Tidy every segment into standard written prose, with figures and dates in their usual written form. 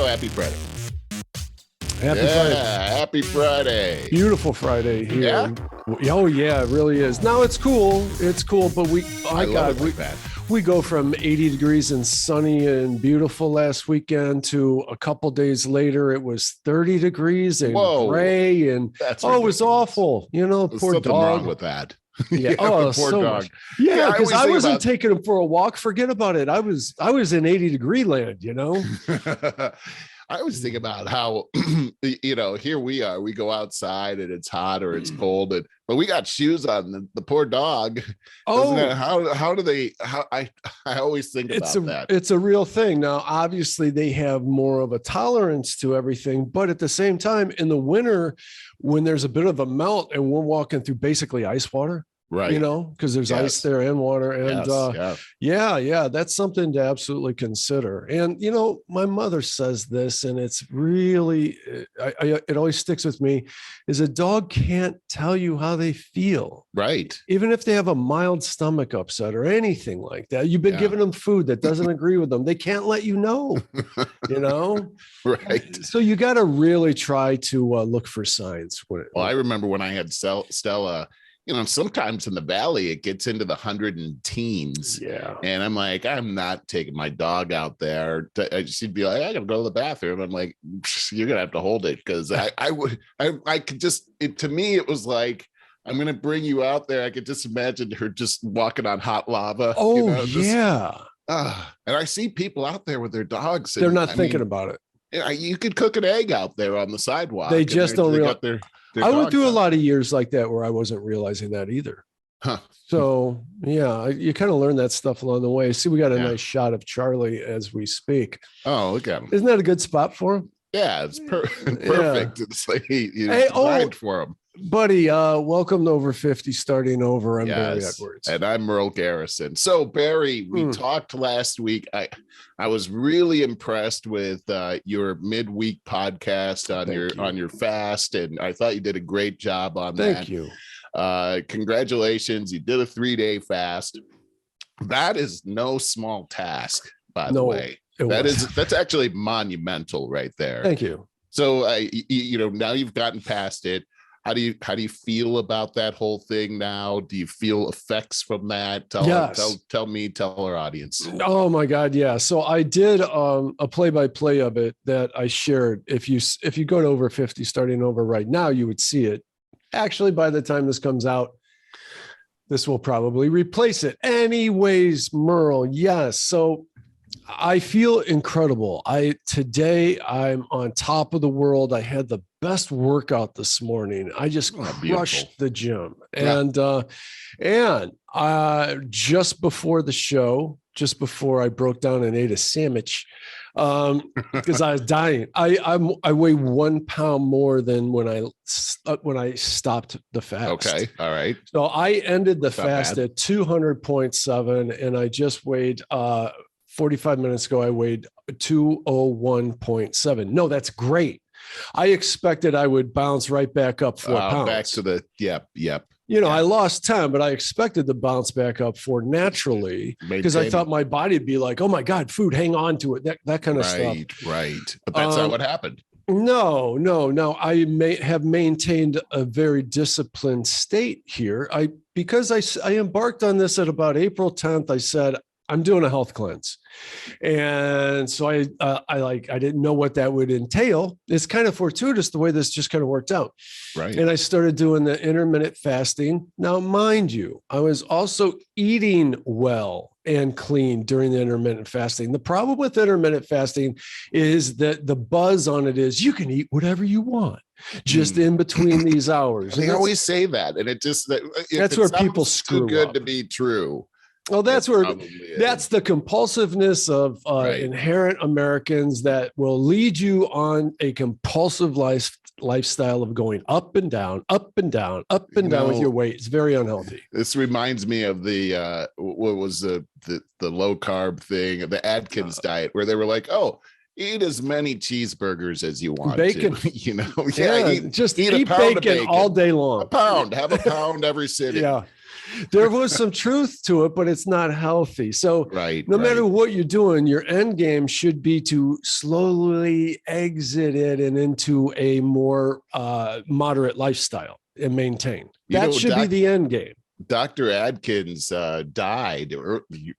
happy Friday. Happy Friday. Happy Friday. Beautiful Friday here. Yeah? Oh, yeah, it really is. Now it's cool. It's cool, but we go from 80 degrees and sunny and beautiful last weekend to a couple days later, it was 30 degrees and gray. And it was awful. You know, There's poor something dog. wrong with that. Yeah. Poor so dog. Much. Yeah, because I wasn't taking him for a walk. Forget about it. I was in 80-degree land, you know. I always think about how, here we are. We go outside and it's hot or it's cold, but we got shoes on. The poor dog. Oh, I always think about that. It's a real thing. Now, obviously, they have more of a tolerance to everything, but at the same time, in the winter, when there's a bit of a melt and we're walking through basically ice water. Right. You know, because there's ice there and water. And that's something to absolutely consider. And, you know, my mother says this, and it's really, it always sticks with me, is a dog can't tell you how they feel. Right. Even if they have a mild stomach upset or anything like that. You've been giving them food that doesn't agree with them. They can't let you know, you know? Right. So you got to really try to look for signs. I remember when I had Stella, sometimes in the valley, it gets into the 110s. Yeah. And I'm like, I'm not taking my dog out there. She'd be like, I gotta go to the bathroom. I'm like, you're gonna have to hold it. Cause I could just, to me, it was like, I'm going to bring you out there. I could just imagine her just walking on hot lava. Oh, And I see people out there with their dogs. They're not thinking about it. Yeah, you could cook an egg out there on the sidewalk. They just don't realize. I went through a lot of years like that where I wasn't realizing that either. Huh. So, you kind of learn that stuff along the way. See, we got a nice shot of Charlie as we speak. Oh, look at him. Isn't that a good spot for him? Yeah, it's perfect. Yeah. It's like designed for him. Buddy, welcome to Over 50 Starting Over. I'm Barry Edwards. And I'm Merle Garrison. So, Barry, we talked last week. I was really impressed with your midweek podcast on your fast, and I thought you did a great job on that. Thank you. Congratulations. You did a 3-day fast. That is no small task, by the way. That's actually monumental right there. Thank you. So, now you've gotten past it. How do you feel about that whole thing now? Do you feel effects from that? Tell our audience. Oh my God. Yeah. So I did a play-by-play of it that I shared. If you go to Over 50 Starting Over right now, you would see it. Actually, by the time this comes out, this will probably replace it. Anyways, Merle. Yes. So I feel incredible. Today I'm on top of the world. I had the best workout this morning. I just crushed the gym. And just before the show, just before I broke down and ate a sandwich, because I was dying. I weigh 1 pound more than when I stopped the fast. Okay. All right. So I ended the fast at 200.7, and I just weighed 45 minutes ago, I weighed 201.7. No, that's great. I expected I would bounce right back up 4 pounds. Back to the, yep. I lost 10, but I expected to bounce back up 4 naturally because I thought my body would be like, oh my God, food, hang on to it. That kind of stuff. Right. But that's not what happened. No. I may have maintained a very disciplined state here. Because I embarked on this at about April 10th, I said, I'm doing a health cleanse. And so I didn't know what that would entail. It's kind of fortuitous the way this just kind of worked out. Right. And I started doing the intermittent fasting. Now, mind you, I was also eating well and clean during the intermittent fasting. The problem with intermittent fasting is that the buzz on it is you can eat whatever you want just in between these hours. They always say that. And that's where people screw up. Too good to be true. Well, that's the compulsiveness of inherent Americans that will lead you on a compulsive lifestyle of going up and down, up and down, up and down with your weight. It's very unhealthy. This reminds me of the what was the low carb thing, the Atkins diet, where they were like, oh, eat as many cheeseburgers as you want bacon. to, you know. Just eat eat a pound of bacon all day long. Have a pound every sitting. Yeah. There was some truth to it, but it's not healthy. So no matter what you're doing, your end game should be to slowly exit it and into a more moderate lifestyle and maintain. That should be the end game. Dr. Adkins died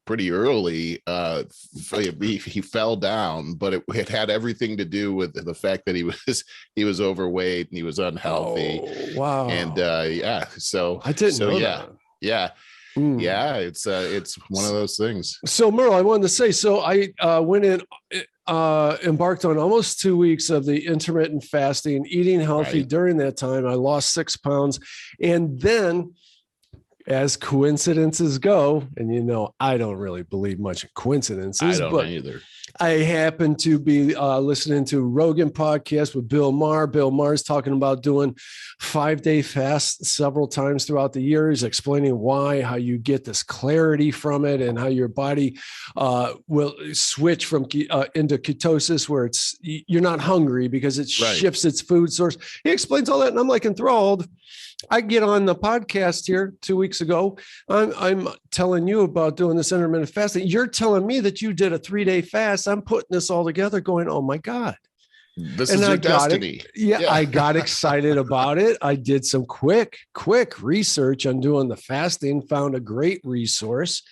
pretty early. He fell down, but it had everything to do with the fact that he was overweight and he was unhealthy. Oh, wow. And so I didn't know that. Yeah. Yeah, it's one of those things. So Merle, I wanted to say, so I went in, embarked on almost 2 weeks of the intermittent fasting, eating healthy. During that time, I lost 6 pounds. And then, as coincidences go, and you know, I don't really believe much in coincidences. I don't either. I happened to be listening to Rogan podcast with Bill Maher. Bill Maher's talking about doing 5-day fasts several times throughout the year. He's explaining why, how you get this clarity from it, and how your body will switch from into ketosis, where you're not hungry because it shifts its food source. He explains all that, and I'm like enthralled. I get on the podcast here 2 weeks ago. I'm telling you about doing this intermittent fasting. You're telling me that you did a 3-day fast. I'm putting this all together going, oh my God. This is your destiny. I got excited about it. I did some quick research on doing the fasting, found a great resource,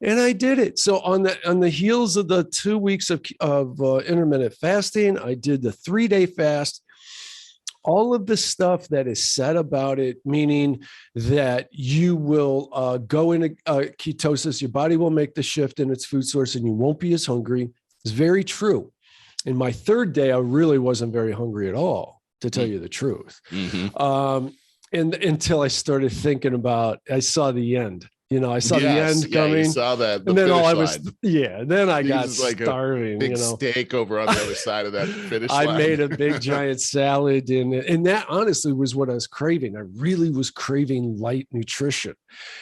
and I did it. So on the heels of the 2 weeks of intermittent fasting, I did the 3-day fast. All of the stuff that is said about it, meaning that you will go into ketosis, your body will make the shift in its food source and you won't be as hungry, is very true. In my 3rd day, I really wasn't very hungry at all, to tell you the truth. Mm-hmm. And until I started thinking about, I saw the end. You know, I saw the end coming. You saw that. And then then I got starving. A big steak over on the other side of that finish line. I made a big giant salad, and that honestly was what I was craving. I really was craving light nutrition.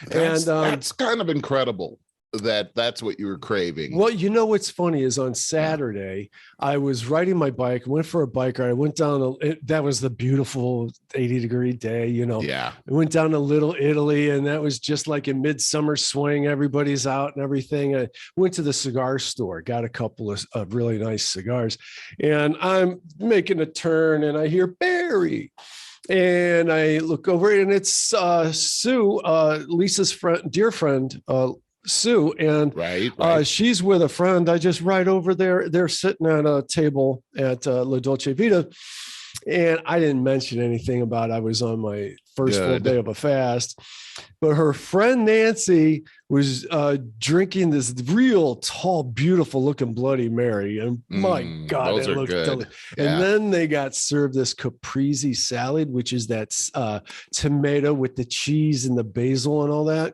That's kind of incredible. That's what you were craving. Well, you know what's funny is on Saturday I was riding my bike, went for a bike ride. I went down that was the beautiful 80-degree day, you know. Yeah. I went down to Little Italy, and that was just like a midsummer swing. Everybody's out and everything. I went to the cigar store, got a couple of really nice cigars, and I'm making a turn and I hear Barry. And I look over and it's Sue, Lisa's dear friend, Sue, and she's with a friend. I just ride over there. They're sitting at a table at La Dolce Vita, and I didn't mention anything about I was on my first full day of a fast. But her friend Nancy was drinking this real tall, beautiful looking Bloody Mary, and my God, it looked delicious. Yeah. And then they got served this caprese salad, which is that tomato with the cheese and the basil and all that.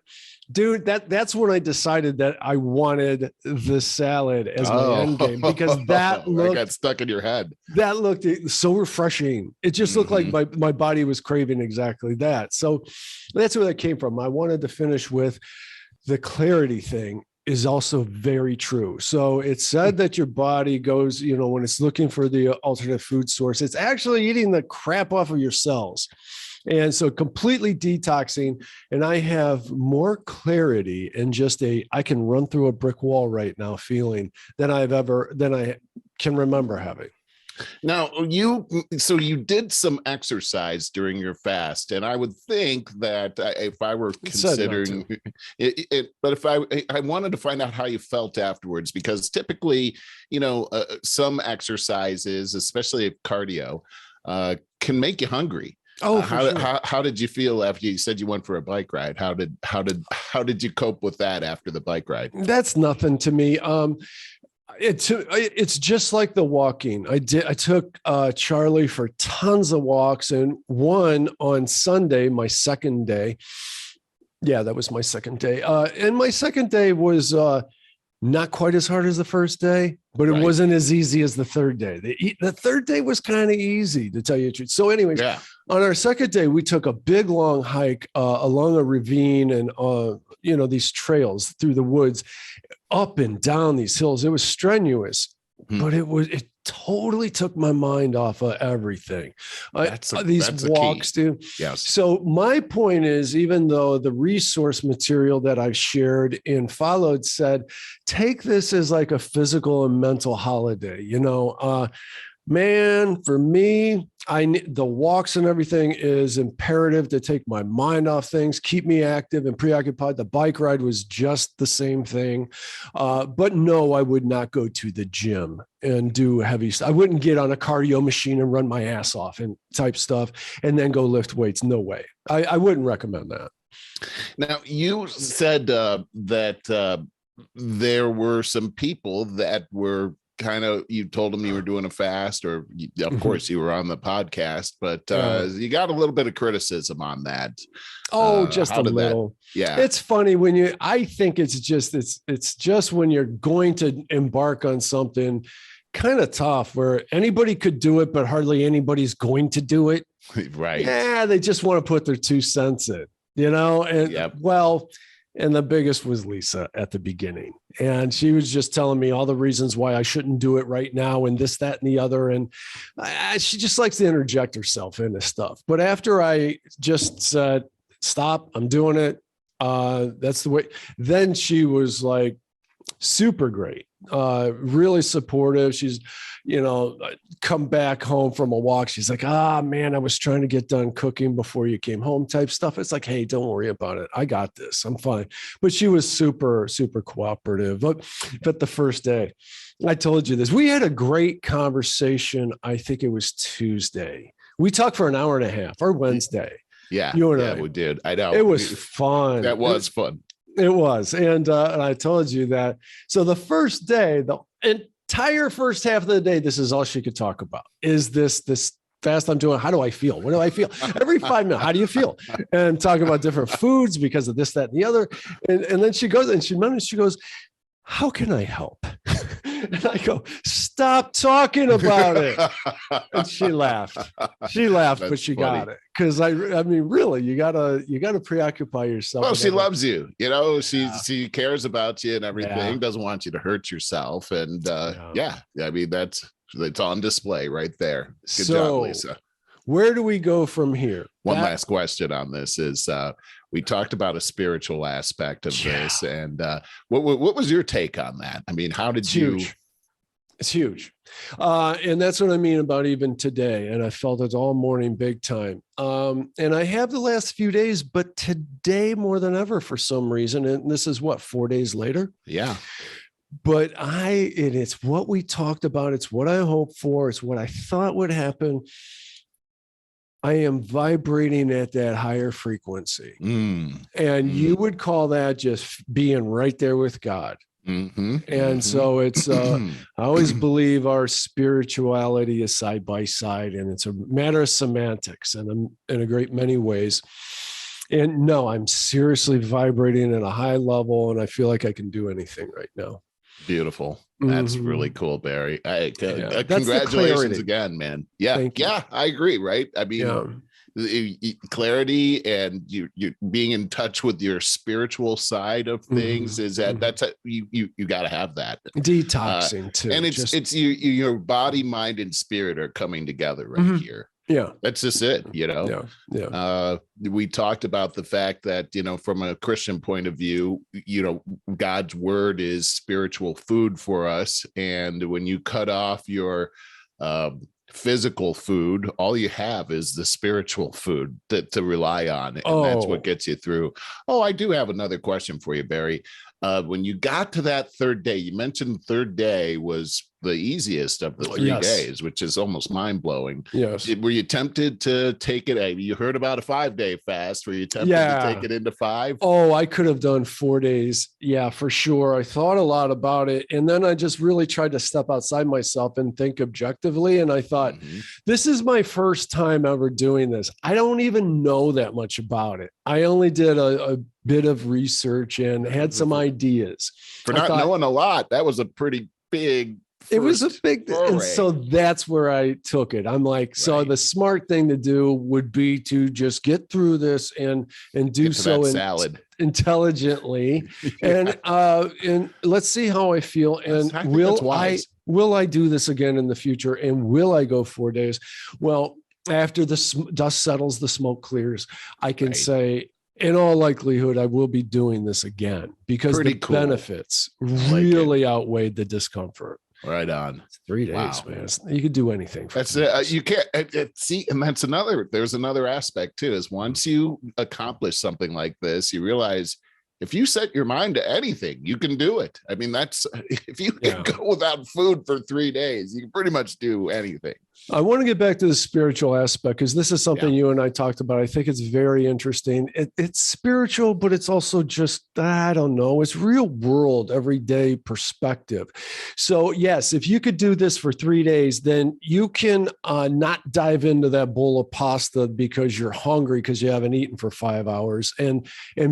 Dude, that's when I decided that I wanted the salad as my end game, because that got stuck in your head. That looked so refreshing. It just looked like my body was craving exactly that. So that's where that came from. I wanted to finish with the clarity thing is also very true. So it's said that your body goes, you know, when it's looking for the alternate food source, it's actually eating the crap off of your cells. And so completely detoxing. And I have more clarity and just I can run through a brick wall right now feeling than I can remember having. Now, you did some exercise during your fast, and I would think that if I were considering it, but if I wanted to find out how you felt afterwards, because typically, you know, some exercises, especially cardio, can make you hungry. Oh, how did you feel after you said you went for a bike ride? How did you cope with that after the bike ride? That's nothing to me. It's just like the walking. I took Charlie for tons of walks, and one on Sunday, my second day. Yeah, that was my second day. And my second day was not quite as hard as the first day, but it wasn't as easy as the third day. The third day was kind of easy, to tell you the truth. So anyways, on our second day, we took a big, long hike along a ravine and, you know, these trails through the woods, up and down these hills. It was strenuous, but it totally took my mind off of everything. These that's walks, dude. Yes. So my point is, even though the resource material that I've shared and followed said, take this as like a physical and mental holiday, man, for me, the walks and everything is imperative to take my mind off things, keep me active and preoccupied. The bike ride was just the same thing. But no, I would not go to the gym and do heavy stuff. I wouldn't get on a cardio machine and run my ass off and type stuff and then go lift weights. No way. I wouldn't recommend that. Now, you said that there were some people that were you told them you were doing a fast, or of course you were on the podcast, but you got a little bit of criticism on that. Just a little. Yeah. It's funny I think it's just when you're going to embark on something kind of tough where anybody could do it, but hardly anybody's going to do it. Right. Yeah. They just want to put their 2 cents in, and and the biggest was Lisa at the beginning. And she was just telling me all the reasons why I shouldn't do it right now and this, that, and the other. And she just likes to interject herself into stuff. But after I just said, stop, I'm doing it. That's the way. Then she was like super great, really supportive. She's, come back home from a walk. She's like, man, I was trying to get done cooking before you came home type stuff. It's like, hey, don't worry about it. I got this. I'm fine. But she was super, super cooperative. But the first day, I told you this, we had a great conversation. I think it was Tuesday. We talked for an hour and a half, or Wednesday. Yeah. You and I. We did. I know. It was fun. That was fun. It was. And I told you that. So the first day, the entire first half of the day, this is all she could talk about is this fast I'm doing. How do I feel? What do I feel? Every 5 minutes, how do you feel? And talk about different foods because of this, that, and the other. And then she goes, and she goes, how can I help? And I go, stop talking about it. And she laughed. That's but she funny. Got it. Because I mean, really, you gotta preoccupy yourself. Well, she loves you. She cares about you and everything. Doesn't want you to hurt yourself. And I mean, it's on display right there. Good job, Lisa. Where do we go from here? One last question on this is we talked about a spiritual aspect of this. And what was your take on that? I mean, how did you? It's huge. And that's what I mean about even today. And I felt it all morning, big time. And I have the last few days, but today more than ever for some reason. And this is 4 days later. Yeah. But it's what we talked about. It's what I hoped for. It's what I thought would happen. I am vibrating at that higher frequency. And you would call that just being right there with God. And so it's, I always believe our spirituality is side by side, and it's a matter of semantics and in a great many ways. And no, I'm seriously vibrating at a high level, and I feel like I can do anything right now. Beautiful. That's really cool, Barry. Congratulations again, man. Yeah. I agree. Right. I mean, clarity and you being in touch with your spiritual side of things is you got to have that detoxing too. And it's your body, mind, and spirit are coming together right here. Yeah. That's just it, we talked about the fact that, from a Christian point of view, God's word is spiritual food for us. And when you cut off your physical food, all you have is the spiritual food to rely on. And that's what gets you through. I do have another question for you, Barry. When you got to that third day, you mentioned the third day was the easiest of the 3 days, which is almost mind-blowing. Yes. Were you tempted to take it? You heard about a 5-day fast. Were you tempted to take it into 5? I could have done 4 days. Yeah, for sure. I thought a lot about it. And then I just really tried to step outside myself and think objectively. And I thought, this is my first time ever doing this. I don't even know that much about it. I only did a bit of research and had some ideas. For not knowing a lot, that was a pretty big it was a big foray. And so that's where I took it. I'm like, so the smart thing to do would be to just get through this and do so. Salad. intelligently, and let's see how I feel. And will I do this again in the future? And will I go 4 days? Well, after the dust settles, the smoke clears, I can say, in all likelihood, I will be doing this again because the benefits really outweighed the discomfort. Right on. It's 3 days, man. You could do anything. That's it. You can't see, and there's another aspect too, is once you accomplish something like this, you realize if you set your mind to anything, you can do it. I mean, if you can go without food for 3 days, you can pretty much do anything. I want to get back to the spiritual aspect because this is something you and I talked about. I think it's very interesting. It's spiritual, but it's also just, I don't know, it's real world, everyday perspective. So yes, if you could do this for 3 days, then you can not dive into that bowl of pasta because you're hungry because you haven't eaten for 5 hours and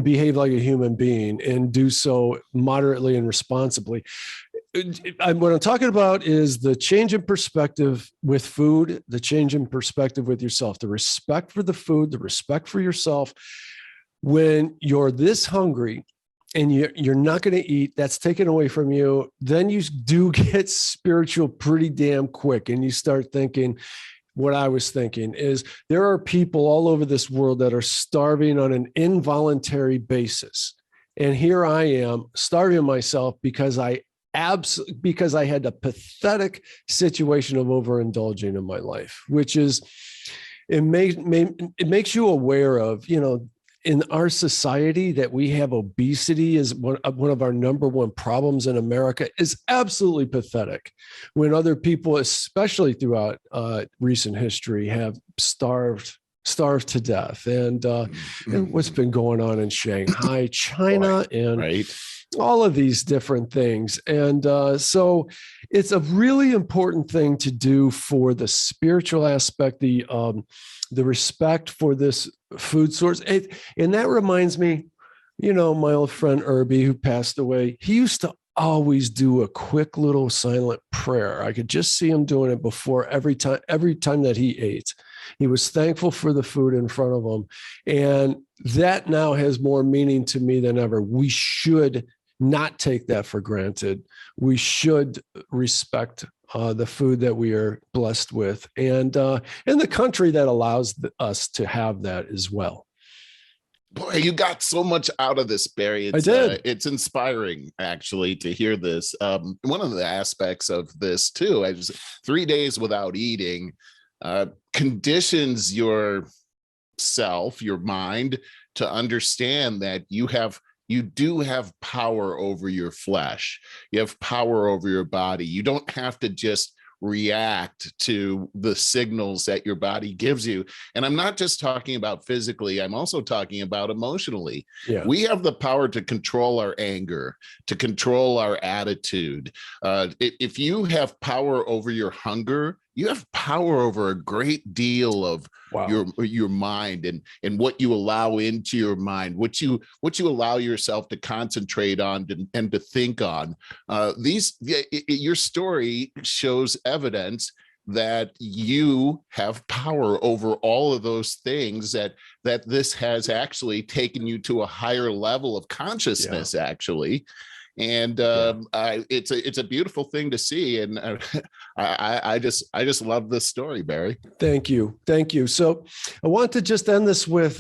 behave like a human being and do so moderately and responsibly. What I'm talking about is the change in perspective with food, the change in perspective with yourself, the respect for the food, the respect for yourself. When you're this hungry and you're not going to eat, that's taken away from you, then you do get spiritual pretty damn quick. And you start thinking, what I was thinking is there are people all over this world that are starving on an involuntary basis. And here I am starving myself because I had a pathetic situation of overindulging in my life, which is, it makes you aware of, in our society that we have obesity is one of our number one problems in America is absolutely pathetic. When other people, especially throughout recent history, have starved to death, and what's been going on in Shanghai, China, all of these different things. And so it's a really important thing to do for the aspect, the respect for this food source. And that reminds me, my old friend Irby, who passed away, he used to always do a quick little silent prayer. I could just see him doing it before every time that he ate. He was thankful for the food in front of him. And that now has more meaning to me than ever. We should not take that for granted. We should respect the food that we are blessed with, and the country that allows us to have that as well. Boy, you got so much out of this, Barry. I did. It's inspiring, actually, to hear this. One of the aspects of this, too, 3 days without eating conditions yourself, your mind, to understand that you do have power over your flesh. You have power over your body. You don't have to just react to the signals that your body gives you. And I'm not just talking about physically, I'm also talking about emotionally. Yeah. We have the power to control our anger, to control our attitude. If you have power over your hunger, you have power over a great deal of your mind and what you allow into your mind, what you allow yourself to concentrate on and to think on. Your story shows evidence that you have power over all of those things, that this has actually taken you to a higher level of consciousness, actually. And it's a beautiful thing to see, and I just love this story, Barry. Thank you. So I want to just end this with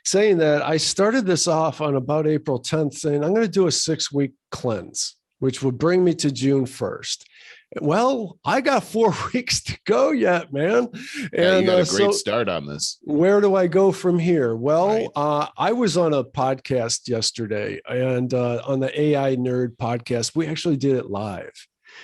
saying that I started this off on about April 10th, saying I'm going to do a 6-week cleanse, which will bring me to June 1st. Well, I got 4 weeks to go yet, man. And you got a great start on this. Where do I go from here? Well, I was on a podcast yesterday, and on the AI Nerd podcast, we actually did it live.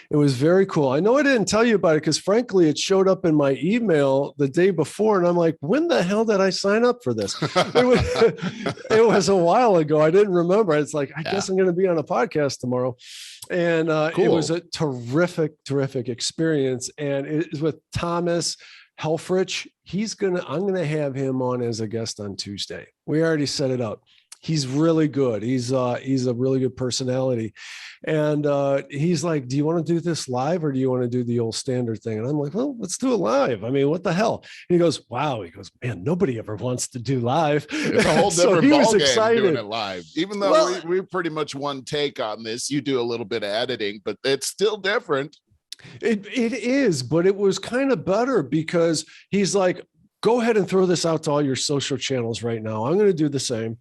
It was very cool. I know I didn't tell you about it because, frankly, it showed up in my email the day before, and I'm like, when the hell did I sign up for this? It was a while ago. I didn't remember. It's like, I guess I'm going to be on a podcast tomorrow. And It was a terrific experience. And it is with Thomas Helfrich. I'm going to have him on as a guest on Tuesday. We already set it up. He's really good. He's a really good personality. And he's like, do you want to do this live or do you want to do the old standard thing? And I'm like, well, let's do it live. I mean, what the hell? And he goes, wow. He goes, man, nobody ever wants to do live. It's a whole So different he was ballgame excited. doing it live. Even though Well, we're pretty much one take on this, you do a little bit of editing, but it's still different. It is, but it was kind of better because he's like, go ahead and throw this out to all your social channels right now. I'm going to do the same.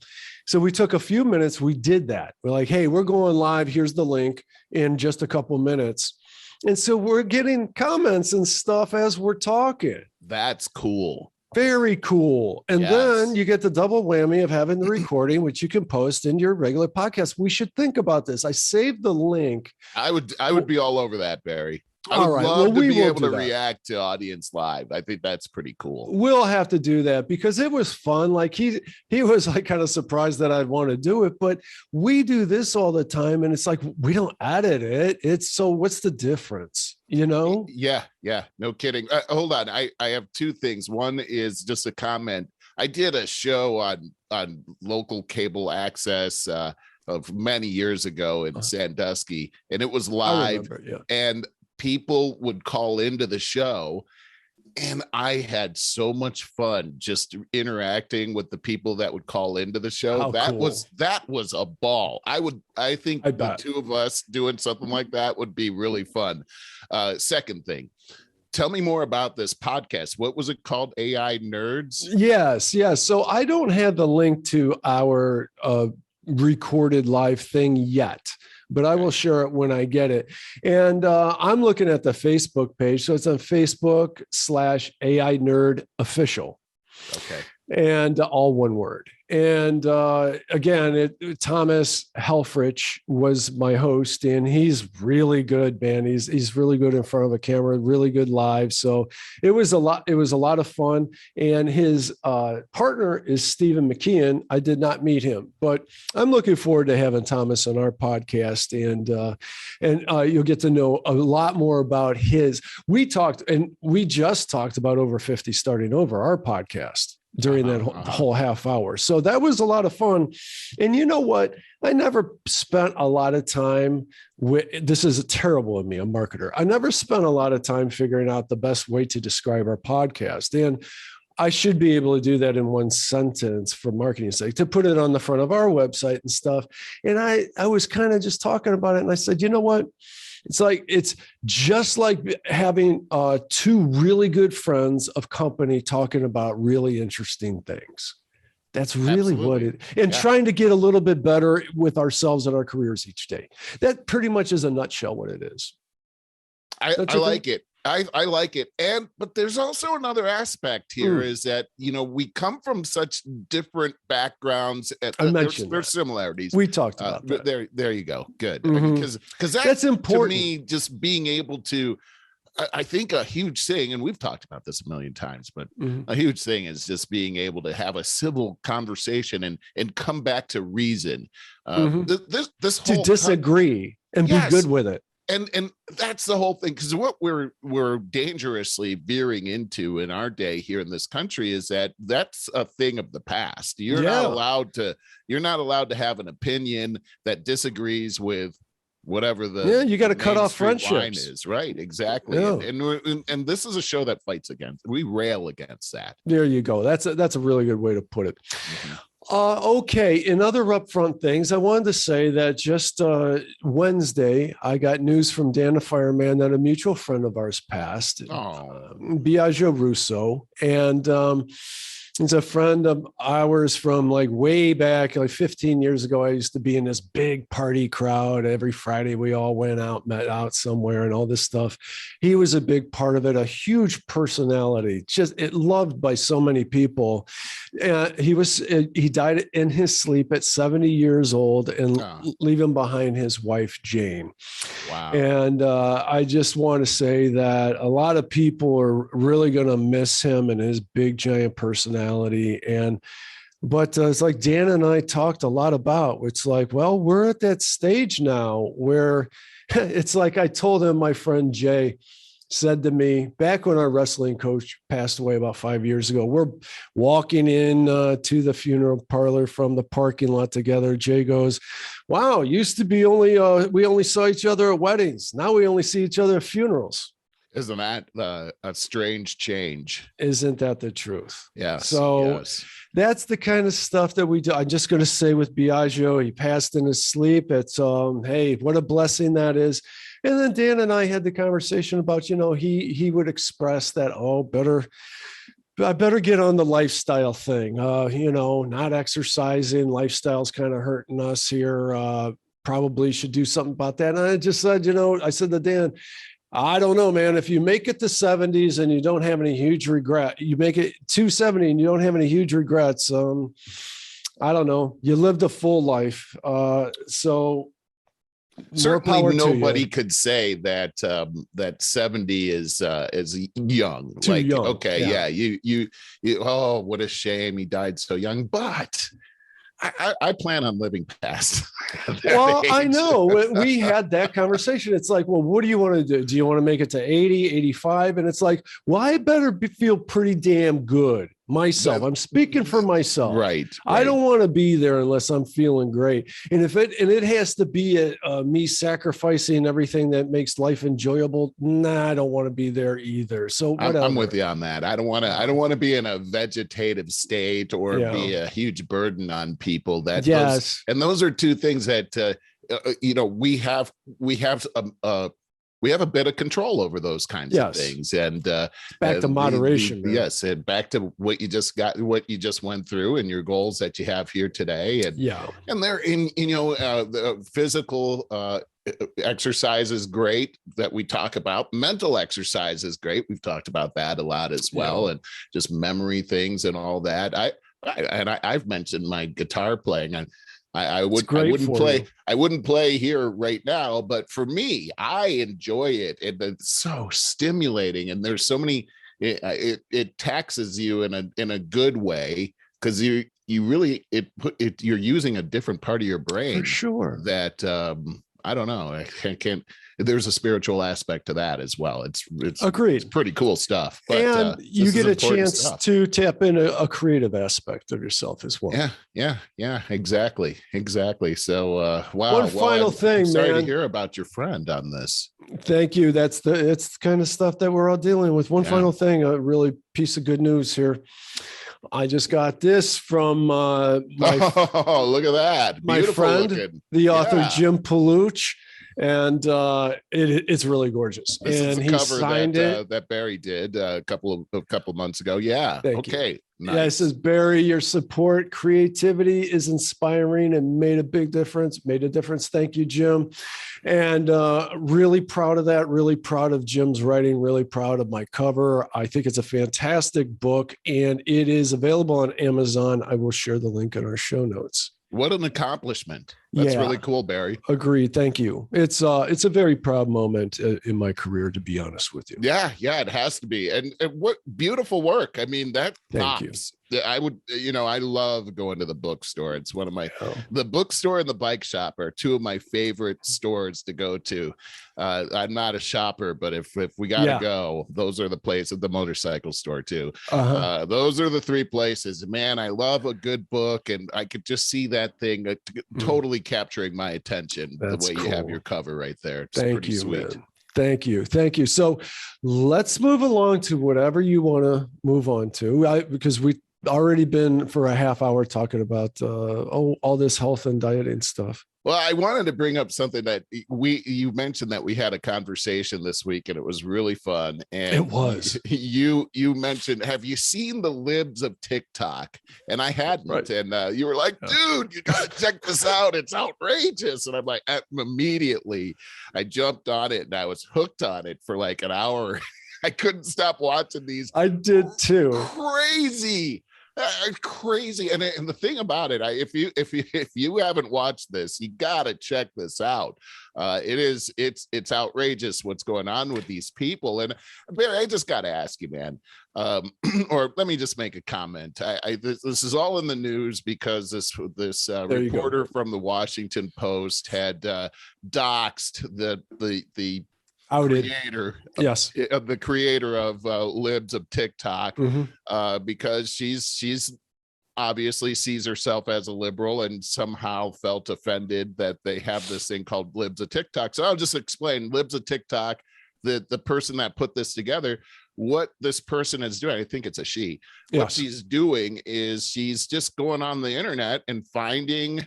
So we took a few minutes. We did that. We're like, hey, we're going live. Here's the link in just a couple minutes. And so we're getting comments and stuff as we're talking. That's cool. Very cool. And Yes. then you get the double whammy of having the recording, which you can post in your regular podcast. We should think about this. I saved the link. I would be all over that, Barry. I would All right. love Well, to we be will able do to that. react to audience live. I think that's pretty cool. We'll have to do that because it was fun. Like he was like kind of surprised that I'd want to do it, but we do this all the time. And it's like, we don't edit it. It's so what's the difference? You know? Yeah. No kidding. Hold on. I have two things. One is just a comment. I did a show on local cable access of many years ago in Sandusky, and it was live. And people would call into the show, and I had so much fun just interacting with the people that would call into the show. That was a ball. I think the two of us doing something like that would be really fun. Second thing, tell me more about this podcast. What was it called? AI Nerds? Yes. So I don't have the link to our recorded live thing yet, but I will share it when I get it. And I'm looking at the Facebook page. So it's on Facebook/AI Nerd Official. Okay. And all one word. And again, Thomas Helfrich was my host, and he's really good, man. He's really good in front of a camera, really good live. So it was a lot of fun. And his partner is Stephen McKeon. I did not meet him, but I'm looking forward to having Thomas on our podcast, and you'll get to know a lot more about his. We just talked about Over 50 Starting Over, our podcast, during that whole half hour. So that was a lot of fun. And you know what? I never spent a lot of time this is terrible of me, a marketer. I never spent a lot of time figuring out the best way to describe our podcast. And I should be able to do that in one sentence for marketing's sake, to put it on the front of our website and stuff. And I was kind of just talking about it. And I said, you know what? It's just like having two really good friends of company talking about really interesting things. That's really what it is. And trying to get a little bit better with ourselves and our careers each day. That pretty much is a nutshell what it is. I like it. I like it. But there's also another aspect here is that, we come from such different backgrounds. There's similarities. We talked about that. There you go. Good. Because that's important to me, just being able to, I think a huge thing, and we've talked about this a million times, but a huge thing is just being able to have a civil conversation and come back to reason. This whole to disagree and be good with it. And that's the whole thing, because what we're dangerously veering into in our day here in this country is that's a thing of the past. You're not allowed to have an opinion that disagrees with whatever you got to cut off friendships is, right? Exactly. And this is a show that fights against, we rail against that. There you go. That's a really good way to put it. Okay. In other upfront things, I wanted to say that just Wednesday, I got news from Dan the Fireman that a mutual friend of ours passed, Biagio Russo. And he's a friend of ours from like way back, like 15 years ago. I used to be in this big party crowd. Every Friday we all went out, met out somewhere and all this stuff. He was a big part of it, a huge personality, just loved by so many people. He died in his sleep at 70 years old and leaving behind his wife, Jane. Wow. And I just want to say that a lot of people are really going to miss him and his big, giant personality. But it's like Dan and I talked a lot about, it's like, well, we're at that stage now where it's like I told him, my friend Jay, said to me back when our wrestling coach passed away about 5 years ago. We're walking in to the funeral parlor from the parking lot together. Jay goes, "Wow, used to be only we only saw each other at weddings. Now we only see each other at funerals." Isn't that a strange change? Isn't that the truth? Yes. So yes. That's the kind of stuff that we do. I'm just going to say with Biagio, he passed in his sleep. It's hey, what a blessing that is. And then Dan and I had the conversation about, he would express that, I better get on the lifestyle thing. Not exercising, lifestyle's kind of hurting us here. Probably should do something about that. And I just said, I said to Dan, I don't know, man. If you make it to 70s and you don't have any huge regret, you make it 270 and you don't have any huge regrets. I don't know. You lived a full life. So certainly nobody could say that that 70 is young. Too like young. Okay, yeah. You oh, what a shame he died so young. But I plan on living past. Well, age. I know we had that conversation. It's like, well, what do you want to do? Do you want to make it to 80, 85? And it's like, well, I better feel pretty damn good myself. I'm speaking for myself. Right. I don't want to be there unless I'm feeling great. And it has to be me sacrificing everything that makes life enjoyable. Nah, I don't want to be there either. So I'm with you on that. I don't want to be in a vegetative state or be a huge burden on people. Those are two things that we have a bit of control over those kinds of things. And back to moderation. Yes. And back to what you just went through and your goals that you have here today. And they're in, the physical exercise is great that we talk about. Mental exercise is great. We've talked about that a lot as well. And just memory things and all that. I've mentioned my guitar playing, and I wouldn't play here right now, but for me, I enjoy it. It's so stimulating, and there's so many. It taxes you in a good way, because you're using a different part of your brain. For sure. That I don't know. I can't. There's a spiritual aspect to that as well. It's agreed. It's pretty cool stuff. But, and you get a chance to tap into a creative aspect of yourself as well. Yeah. Exactly. So, wow. One final thing, I'm sorry to hear about your friend on this. Thank you. It's the kind of stuff that we're all dealing with. One final thing, a really piece of good news here. I just got this from look at that. My friend, looking. The author Jim Paluch. And it's really gorgeous. This and is the cover signed it that Barry did a couple months ago. Yeah. Thank okay. You. Nice. Yeah, it says, Barry, your support, creativity is inspiring and made a big difference. Made a difference. Thank you, Jim. And really proud of that. Really proud of Jim's writing. Really proud of my cover. I think it's a fantastic book, and it is available on Amazon. I will share the link in our show notes. What an accomplishment. That's really cool, Barry. Agreed. Thank you. It's a very proud moment in my career, to be honest with you. Yeah, it has to be. And what beautiful work. I mean, that Thank you. I would, I love going to the bookstore. It's one of my, the bookstore and the bike shop are two of my favorite stores to go to. I'm not a shopper, but if we got to go, those are the places, the motorcycle store too. Those are the three places, man. I love a good book, and I could just see that thing totally capturing my attention. That's the way cool. You have your cover right there. It's Thank pretty you, sweet. Man. Thank you. So let's move along to whatever you want to move on to, because we already been for a half hour talking about all this health and dieting stuff. Well, I wanted to bring up something that you mentioned, that we had a conversation this week, and it was really fun. And it was. You mentioned, have you seen the libs of Tik Toc? And I hadn't. Right. And you were like, dude, you got to check this out. It's outrageous. And I'm like, immediately I jumped on it, and I was hooked on it for like an hour. I couldn't stop watching these. I did too. Crazy. And the thing about it, if you haven't watched this, you gotta check this out. It's outrageous what's going on with these people. And Barry, I just gotta ask you, man, or let me just make a comment. This is all in the news because this reporter from the Washington Post had doxed the Outed. creator, Yes. the creator of Libs of TikTok, Mm-hmm. because she's obviously sees herself as a liberal and somehow felt offended that they have this thing called Libs of TikTok. So I'll just explain Libs of TikTok. The person that put this together, what this person is doing, I think it's a she. What she's doing is she's just going on the internet and finding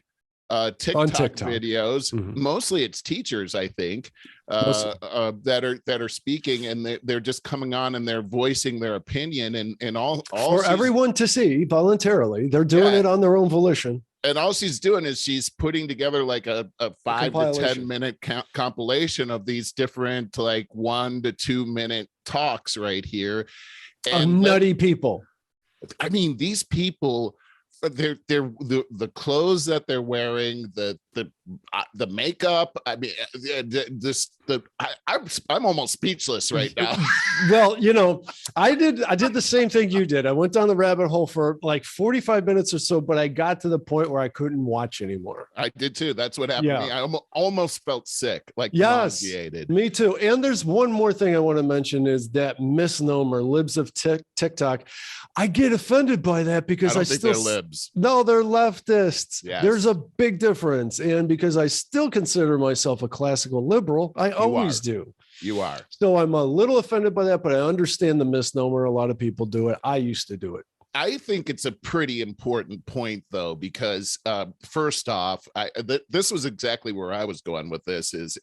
TikTok videos. Mostly it's teachers, I think, that are speaking, and they're just coming on and they're voicing their opinion, and all for everyone to see voluntarily. They're doing it on their own volition. And all she's doing is she's putting together like a 5 to 10 minute compilation of these different like 1 to 2 minute talks right here. And nutty people. I mean, these people, they're the clothes that they're wearing, the makeup. I mean, I'm almost speechless right now. Well, you know, I did the same thing you did. I went down the rabbit hole for like 45 minutes or so, but I got to the point where I couldn't watch anymore. I did too. That's what happened to me. I almost felt sick, like nauseated. Me too. And there's one more thing I want to mention is that misnomer, libs of TikTok. I get offended by that because I think they're libs. No, they're leftists. Yes. There's a big difference. And because I still consider myself a classical liberal, I always do. You are. So I'm a little offended by that, but I understand the misnomer. A lot of people do it. I used to do it. I think it's a pretty important point, though, because first off, this was exactly where I was going with this is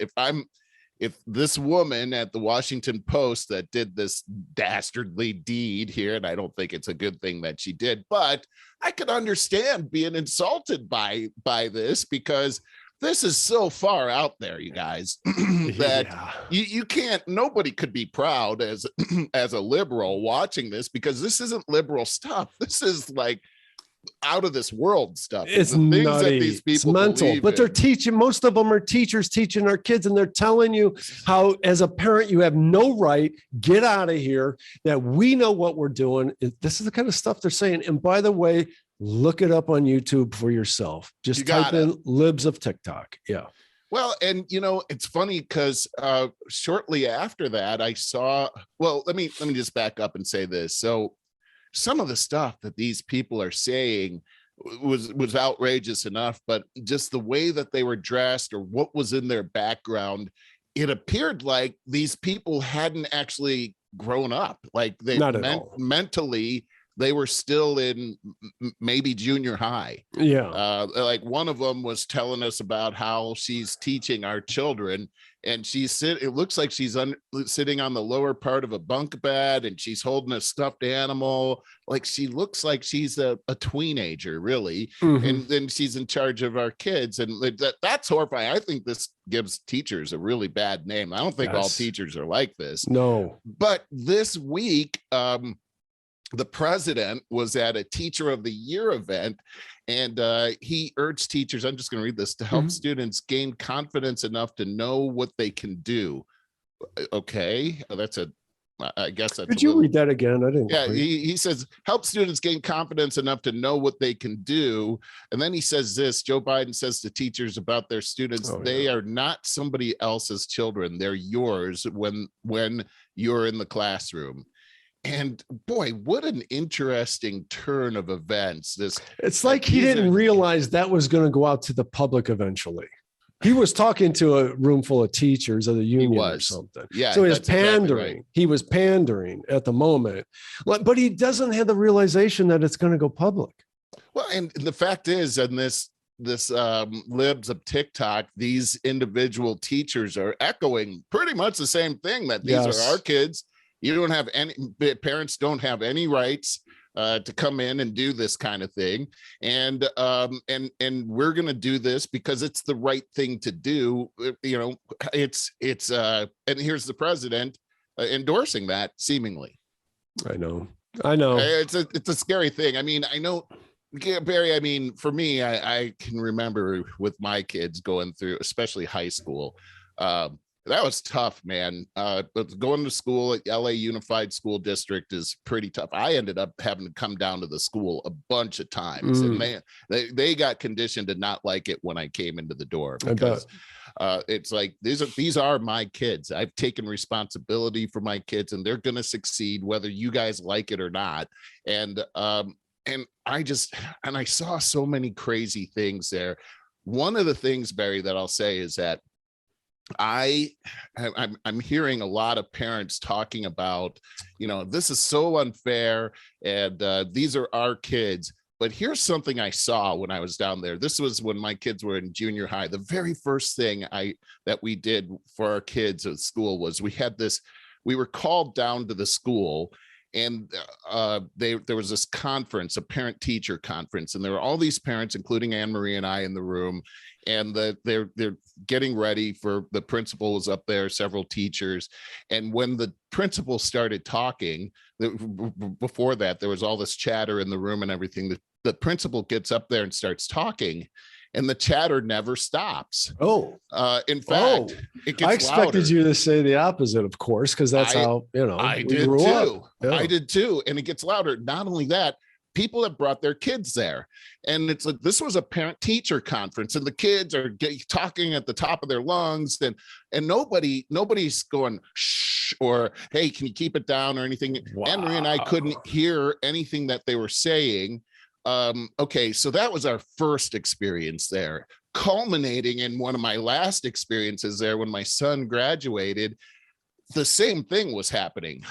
if this woman at the Washington Post that did this dastardly deed here, and I don't think it's a good thing that she did, but I could understand being insulted by this because this is so far out there, you guys, that you can't, nobody could be proud as a liberal watching this because this isn't liberal stuff. This is like out of this world stuff. It's the things nutty. That these people it's mental, but they're teaching. Most of them are teachers teaching our kids, and they're telling you how, as a parent, you have no right. Get out of here. That we know what we're doing. This is the kind of stuff they're saying. And by the way, look it up on YouTube for yourself. Just type in libs of TikTok. Yeah. Well, and you know, it's funny because shortly after that, I saw. Well, let me just back up and say this. So, some of the stuff that these people are saying was outrageous enough, but just the way that they were dressed or what was in their background, it appeared like these people hadn't actually grown up. Like they mentally, they were still in maybe junior high. Yeah. Like one of them was telling us about how she's teaching our children, and it looks like she's sitting on the lower part of a bunk bed, and she's holding a stuffed animal. Like she looks like she's a teenager, really. And then she's in charge of our kids, and that's horrifying. I think this gives teachers a really bad name. I don't think all teachers are like this. No. But this week, the president was at a Teacher of the Year event, and he urged teachers, I'm just going to read this, to help students gain confidence enough to know what they can do. Okay, I guess that's. Could you read that again? I didn't. Yeah, he says, help students gain confidence enough to know what they can do. And then he says this, Joe Biden says to teachers about their students, they are not somebody else's children. They're yours when you're in the classroom. And boy, what an interesting turn of events. It's like he didn't realize that was going to go out to the public eventually. He was talking to a room full of teachers of the union or something. Yeah. So he was pandering. Exactly right. He was pandering at the moment, but he doesn't have the realization that it's going to go public. Well, and the fact is, in this libs of TikTok, these individual teachers are echoing pretty much the same thing, that these are our kids. You don't have any, parents don't have any rights to come in and do this kind of thing. And we're going to do this because it's the right thing to do. You know, it's and here's the president endorsing that seemingly. I know. It's a scary thing. I mean, I know, Barry, I mean, for me, I can remember with my kids going through, especially high school, That was tough, man. But going to school at LA Unified School District is pretty tough. I ended up having to come down to the school a bunch of times, and they got conditioned to not like it when I came into the door, because it's like these are my kids. I've taken responsibility for my kids, and they're going to succeed whether you guys like it or not. And I saw so many crazy things there. One of the things, Barry, that I'll say is that I'm hearing a lot of parents talking about, this is so unfair, and these are our kids. But here's something I saw when I was down there. This was when my kids were in junior high. The very first thing that we did for our kids at school was we were called down to the school, and there was this conference, a parent-teacher conference, and there were all these parents, including Anne Marie and I, in the room, and they're getting ready for, the principal was up there, several teachers, and when the principal started talking, before that, there was all this chatter in the room and everything. The principal gets up there and starts talking, and the chatter never stops. In fact, it gets I expected louder. you to say the opposite, of course, because that's how, I did too. Yeah. I did too. And it gets louder. Not only that, people have brought their kids there. And it's like, this was a parent-teacher conference, and the kids are talking at the top of their lungs, and nobody's going, shh, or, hey, can you keep it down, or anything. Wow. Henry and I couldn't hear anything that they were saying. Okay, so that was our first experience there, culminating in one of my last experiences there when my son graduated. The same thing was happening.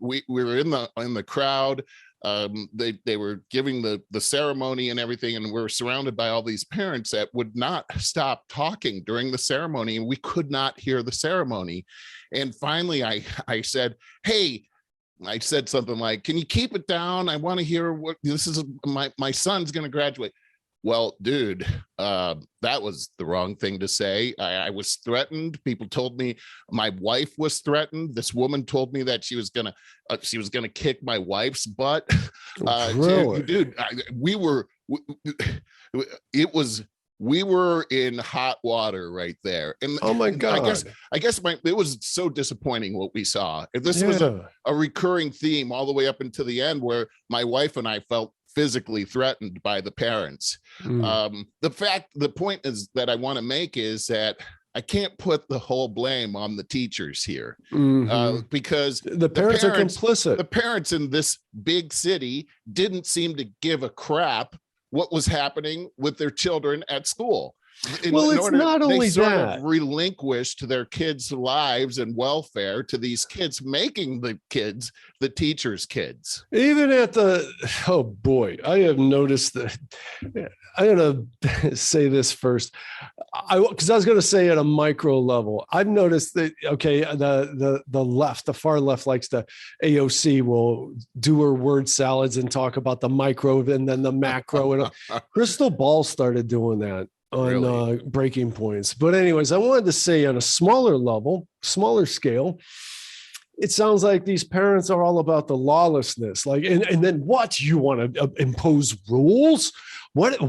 We were in the crowd. They were giving the ceremony and everything, and we're surrounded by all these parents that would not stop talking during the ceremony, and we could not hear the ceremony. And finally I said, hey, I said something like, can you keep it down? I want to hear what this is. My son's going to graduate. Well, dude, that was the wrong thing to say. I was threatened. People told me my wife was threatened. This woman told me that she was gonna kick my wife's butt. Really? Dude, we were in hot water right there. And oh my God, I guess it was so disappointing what we saw. This was a recurring theme all the way up until the end, where my wife and I felt physically threatened by the parents. The point is that I want to make is that I can't put the whole blame on the teachers here, because the parents are complicit. The parents in this big city didn't seem to give a crap what was happening with their children at school. It's not only they sort that. of relinquished their kids' lives and welfare to these kids, making the teachers' kids. Even at oh boy, I have noticed that. I'm going to say this first, because I was going to say at a micro level, I've noticed that, okay, the far left likes to, AOC will do her word salads and talk about the micro and then the macro. And Crystal Ball started doing that on Breaking Points. But anyways, I wanted to say on a smaller level, smaller scale, it sounds like these parents are all about the lawlessness. Like, and then what? You want to impose rules? What?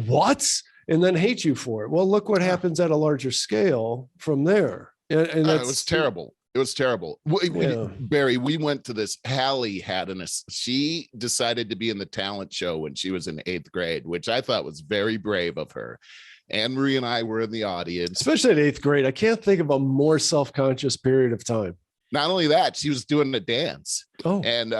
And then hate you for it. Well, look what happens at a larger scale from there. And it was terrible. It was terrible. Barry, we went to this. Hallie she decided to be in the talent show when she was in 8th grade, which I thought was very brave of her. Anne Marie and I were in the audience. Especially at 8th grade. I can't think of a more self-conscious period of time. Not only that, she was doing a dance. And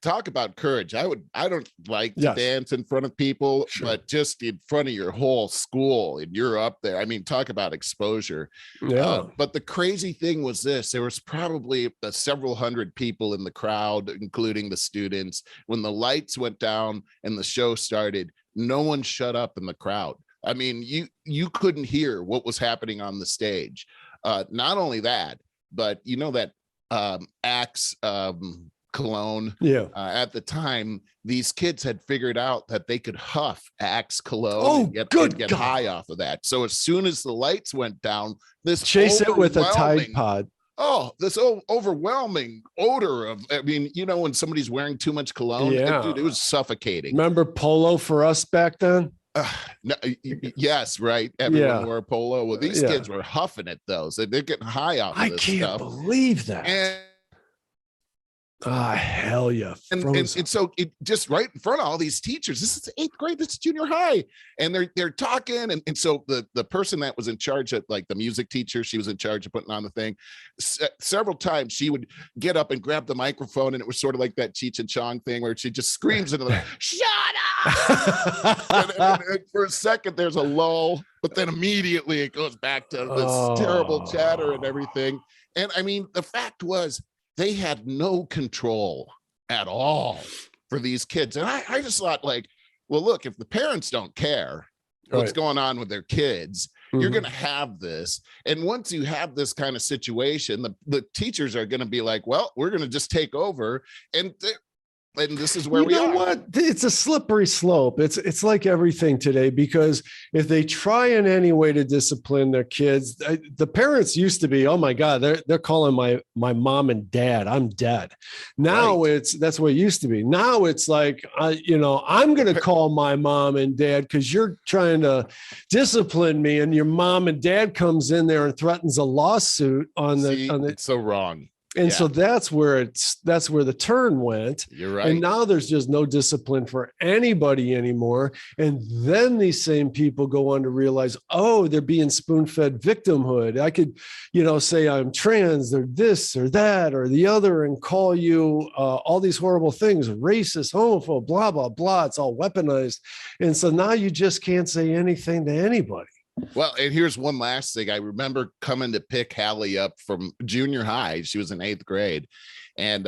talk about courage. I don't like to dance in front of people, but just in front of your whole school, and you're up there. I mean, talk about exposure. But the crazy thing was this: there was probably several hundred people in the crowd, including the students. When the lights went down and the show started, no one shut up in the crowd. I mean, you couldn't hear what was happening on the stage. Not only that, but you know that Axe cologne. At the time, these kids had figured out that they could huff Axe cologne and get high off of that. So as soon as the lights went down, chase it with a Tide Pod. Oh, this overwhelming odor of, when somebody's wearing too much cologne, it was suffocating. Remember Polo for us back then? No, yes, right. Everyone Yeah. wore a polo. Well, these Yeah. kids were huffing it though, so they're getting high off of I this can't stuff. believe that. And Ah, hell yeah. and so it just right in front of all these teachers. This is eighth grade. This is junior high, and they're talking. And so the person that was in charge of, like, the music teacher, she was in charge of putting on the thing. Several times she would get up and grab the microphone, and it was sort of like that Cheech and Chong thing where she just screams into the shut up. And for a second there's a lull, but then immediately it goes back to this terrible chatter and everything. And I mean, the fact was, they had no control at all for these kids. And I just thought, like, well, look, if the parents don't care what's going on with their kids, you're going to have this. And once you have this kind of situation, the teachers are going to be like, well, we're going to just take over. And this is where we are. You know what? It's a slippery slope. It's like everything today, because if they try in any way to discipline their kids, the parents used to be, oh my God, they're calling my mom and dad, I'm dead. Now that's what it used to be. Now it's like, I'm going to call my mom and dad because you're trying to discipline me, and your mom and dad comes in there and threatens a lawsuit on the. It's so wrong. And so that's where the turn went. You're right. And now there's just no discipline for anybody anymore. And then these same people go on to realize, oh, they're being spoon-fed victimhood. I could, say I'm trans, or this or that or the other, and call you all these horrible things, racist, homophobe, blah, blah, blah. It's all weaponized. And so now you just can't say anything to anybody. Well, and here's one last thing. I remember coming to pick Hallie up from junior high. She was in eighth grade. And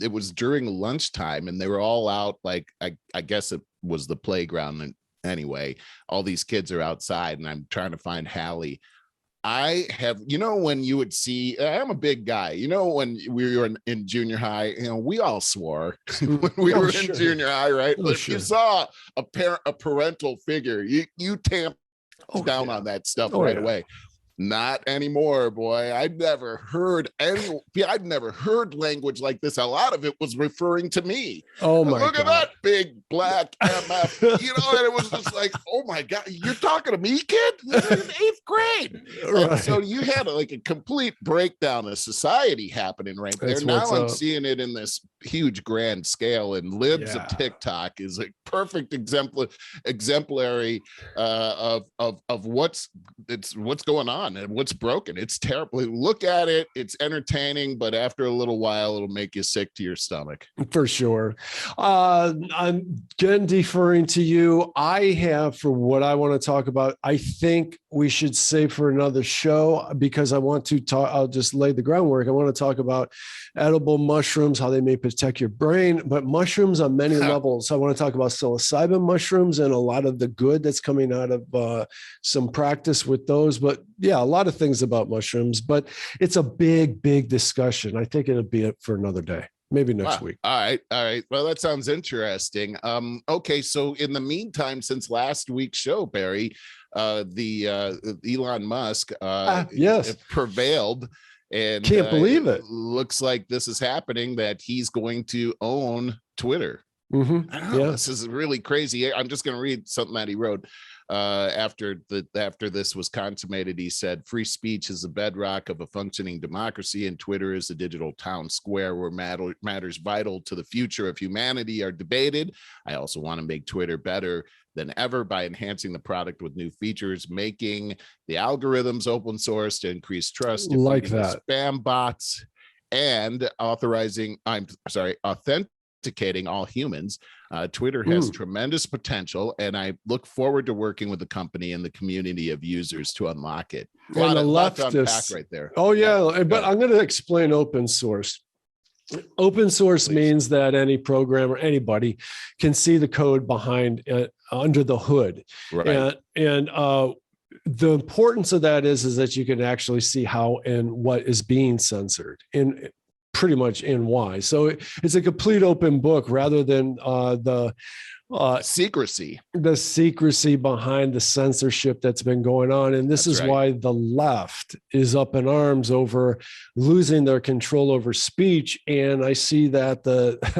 it was during lunchtime, and they were all out, like, I guess it was the playground. And anyway, all these kids are outside, and I'm trying to find Hallie. I have, when you would see, I'm a big guy, when we were in junior high, we all swore when we were in junior high, right? But if you saw a parental figure, you tamped down on that stuff right away. Not anymore, boy. I'd never heard language like this. A lot of it was referring to me. Oh my Look God. at that big black MF. And it was just like, oh my God, you're talking to me, kid? This is eighth grade. Right. And so you had a complete breakdown of society happening right there. That's now I'm seeing it in this huge grand scale, and libs of Tik Toc is a perfect exemplary of what's going on and what's broken. It's terrible. Look at it, it's entertaining, but after a little while it'll make you sick to your stomach. For sure. I'm again deferring to you. I have, for what I want to talk about, I think we should save for another show, because I want to talk, I'll just lay the groundwork. I want to talk about edible mushrooms, how they may protect your brain, but mushrooms on many levels. I want to talk about psilocybin mushrooms and a lot of the good that's coming out of some practice with those. But yeah, a lot of things about mushrooms, but it's a big, big discussion. I think it'll be it for another day. Maybe next week. All right. Well, that sounds interesting. Okay, so in the meantime, since last week's show, Barry, the Elon Musk prevailed, and can't believe it. Looks like this is happening, that he's going to own Twitter. Mm-hmm. I don't know, this is really crazy. I'm just going to read something that he wrote. After this was consummated, he said, free speech is the bedrock of a functioning democracy, and Twitter is a digital town square where matters vital to the future of humanity are debated. I also want to make Twitter better than ever by enhancing the product with new features, making the algorithms open source to increase trust, like that, spam bots, and authenticating all humans. Twitter has tremendous potential, and I look forward to working with the company and the community of users to unlock it. And the leftists right there. Oh yeah, but I'm going to explain open source. Open source means that any programmer, anybody, can see the code behind under the hood, right? And the importance of that is that you can actually see how and what is being censored in pretty much in why. So it's a complete open book, rather than the Secrecy. The secrecy behind the censorship that's been going on. And this is why the left is up in arms over losing their control over speech. And I see that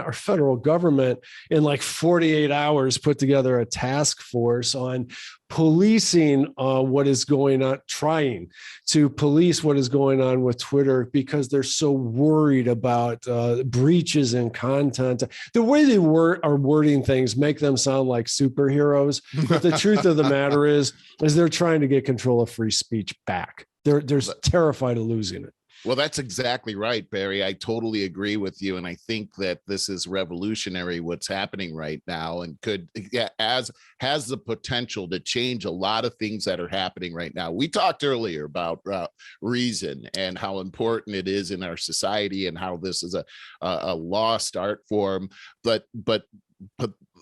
our federal government in like 48 hours put together a task force on policing what is going on, trying to police what is going on with Twitter, because they're so worried about breaches in content. The way they are wording things make them sound like superheroes, but the truth of the matter is they're trying to get control of free speech back. They're terrified of losing it. Well, that's exactly right, Barry. I totally agree with you. And I think that this is revolutionary, what's happening right now, and has the potential to change a lot of things that are happening right now. We talked earlier about reason and how important it is in our society, and how this is a lost art form. But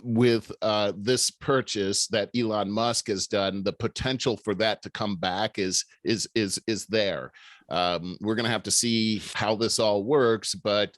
with this purchase that Elon Musk has done, the potential for that to come back is there. We're going to have to see how this all works, but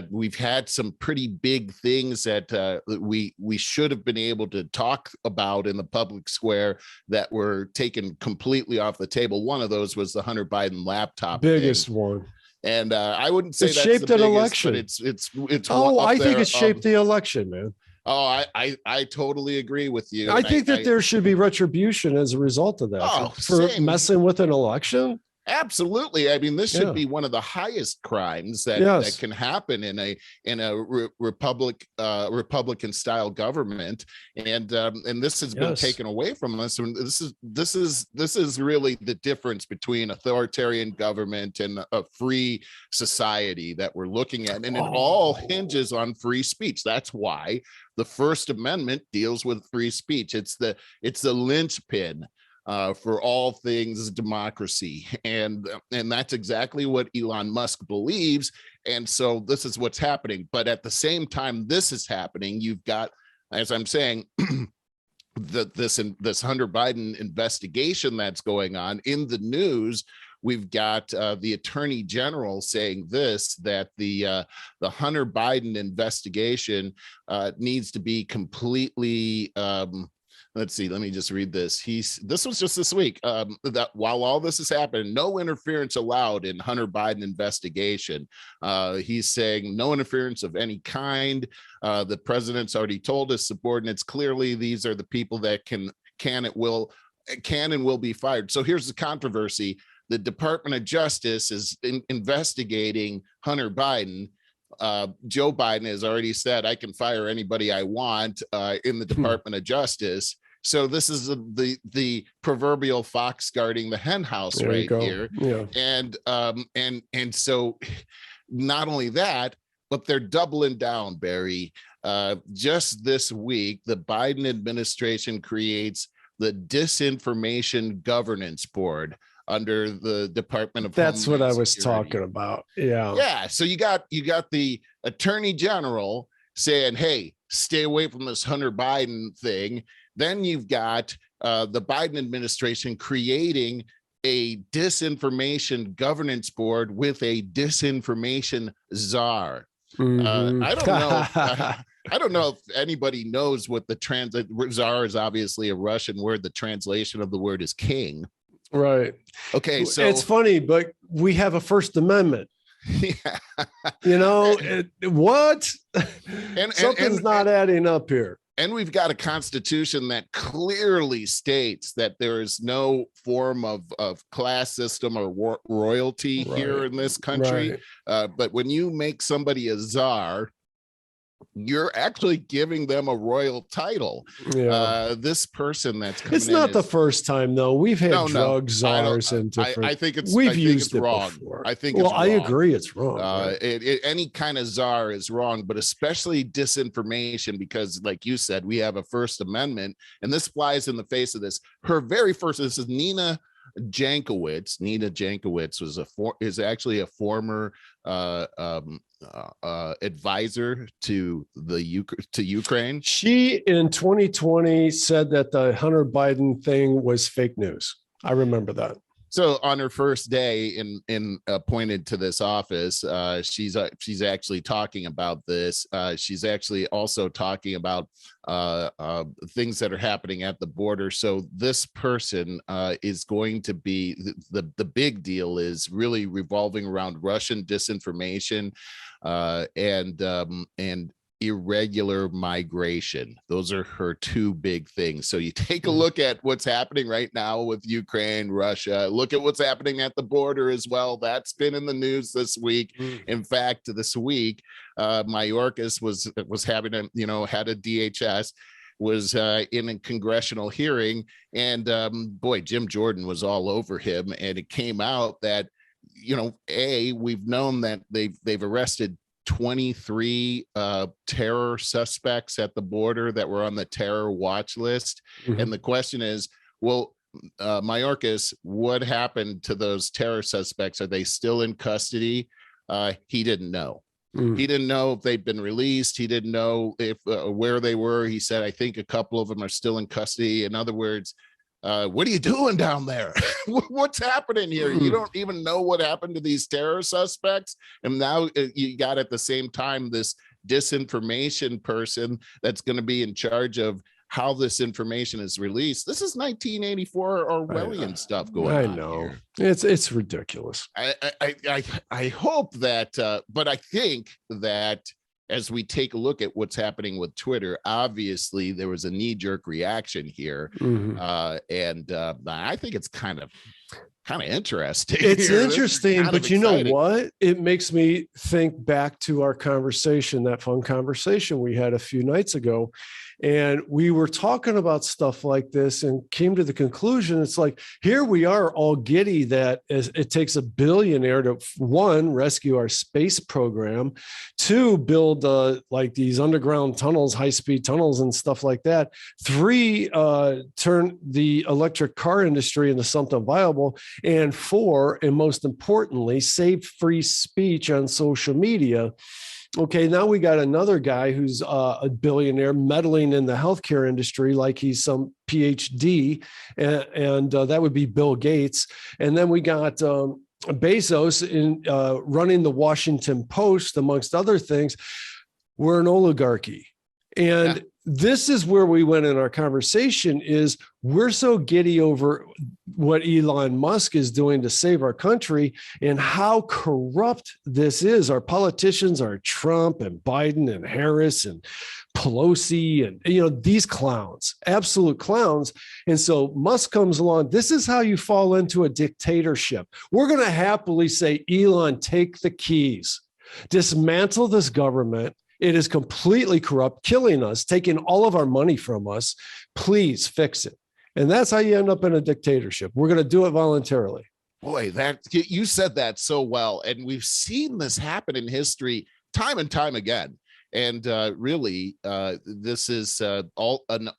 we've had some pretty big things that we should have been able to talk about in the public square that were taken completely off the table. One of those was the Hunter Biden laptop biggest thing. One. And I wouldn't say it that's shaped the biggest, election. but it's I think it shaped the election, man. Oh, I totally agree with you. I think that there should be retribution as a result of that for messing with an election. Absolutely. I mean, this should be one of the highest crimes that can happen in a Republican style government, and this has been taken away from us. And this is really the difference between authoritarian government and a free society that we're looking at, and it all hinges on free speech. That's why the First Amendment deals with free speech. It's the linchpin for all things democracy, and that's exactly what Elon Musk believes. And so this is what's happening. But at the same time this is happening, you've got, as I'm saying, this Hunter Biden investigation that's going on in the news. We've got the Attorney General saying that the Hunter Biden investigation needs to be completely let's see, let me just read this. This was just this week, that while all this is happening, no interference allowed in Hunter Biden investigation. He's saying no interference of any kind. The president's already told his subordinates clearly these are the people that can and will be fired. So here's the controversy. The Department of Justice is investigating Hunter Biden. Joe Biden has already said, I can fire anybody I want in the Department of Justice. So this is the proverbial fox guarding the hen house here. Yeah. And so not only that, but they're doubling down, Barry. Just this week, the Biden administration creates the Disinformation Governance Board under the Department of That's Homeland what I was Security. talking about. Yeah. Yeah. So you got the Attorney General saying, hey, stay away from this Hunter Biden thing. Then you've got the Biden administration creating a disinformation governance board with a disinformation czar. Mm-hmm. I don't know. I don't know if anybody knows what czar is. Obviously a Russian word. The translation of the word is king. Right. Okay. So it's funny, but we have a First Amendment. Yeah. What? Something's not adding up here. And we've got a constitution that clearly states that there is no form of class system or royalty here in this country. But when you make somebody a czar, you're actually giving them a royal title. Yeah. This person that's coming it's not the first time though. We've had drug czars and different. I think it's we've used it wrong. Before. I think it's wrong. I agree it's wrong. Any kind of czar is wrong, but especially disinformation, because like you said, we have a First Amendment, and this flies in the face of this. Her very first, this is Nina Jankowicz. Nina Jankowicz is actually a former advisor to Ukraine. She in 2020 said that the Hunter Biden thing was fake news. I remember that. So on her first day in appointed to this office, she's actually talking about this. She's actually also talking about things that are happening at the border. So this person is going to be the big deal is really revolving around Russian disinformation and irregular migration. Those are her two big things. So you take a look at what's happening right now with Ukraine, Russia, look at what's happening at the border as well. That's been in the news this week. In fact, this week, Mayorkas was having had a DHS, was in a congressional hearing, and boy, Jim Jordan was all over him. And it came out that, we've known that they've arrested 23 terror suspects at the border that were on the terror watch list. And the question is, well, Mayorkas, what happened to those terror suspects? Are they still in custody? He didn't know. He didn't know if they'd been released. He didn't know if where they were. He said, I think a couple of them are still in custody. In other words, what are you doing down there? What's happening here? You don't even know what happened to these terror suspects. And now you got at the same time this disinformation person that's going to be in charge of how this information is released. This is 1984 Orwellian stuff going on. I know here. It's ridiculous. I hope that, but I think that as we take a look at what's happening with Twitter, obviously there was a knee-jerk reaction here, and I think it's kind of interesting. It's interesting, but you know what? It makes me think back to our conversation, that fun conversation we had a few nights ago. And we were talking about stuff like this and came to the conclusion, it's like, here we are all giddy that it takes a billionaire to, one, rescue our space program, two, build like these underground tunnels, high-speed tunnels and stuff like that, three, turn the electric car industry into something viable, and four, and most importantly, save free speech on social media. Okay, now we got another guy who's a billionaire meddling in the healthcare industry like he's some PhD, and that would be Bill Gates. And then we got Bezos in running the Washington Post, amongst other things. We're an oligarchy. And this is where we went in our conversation is we're so giddy over what Elon Musk is doing to save our country and how corrupt this is. Our politicians are Trump and Biden and Harris and Pelosi and, these clowns, absolute clowns. And so Musk comes along. This is how you fall into a dictatorship. We're going to happily say, Elon, take the keys, dismantle this government. It is completely corrupt, killing us, taking all of our money from us. Please fix it. And that's how you end up in a dictatorship. We're going to do it voluntarily. Boy, that you said that so well. And we've seen this happen in history time and time again. And really, this is an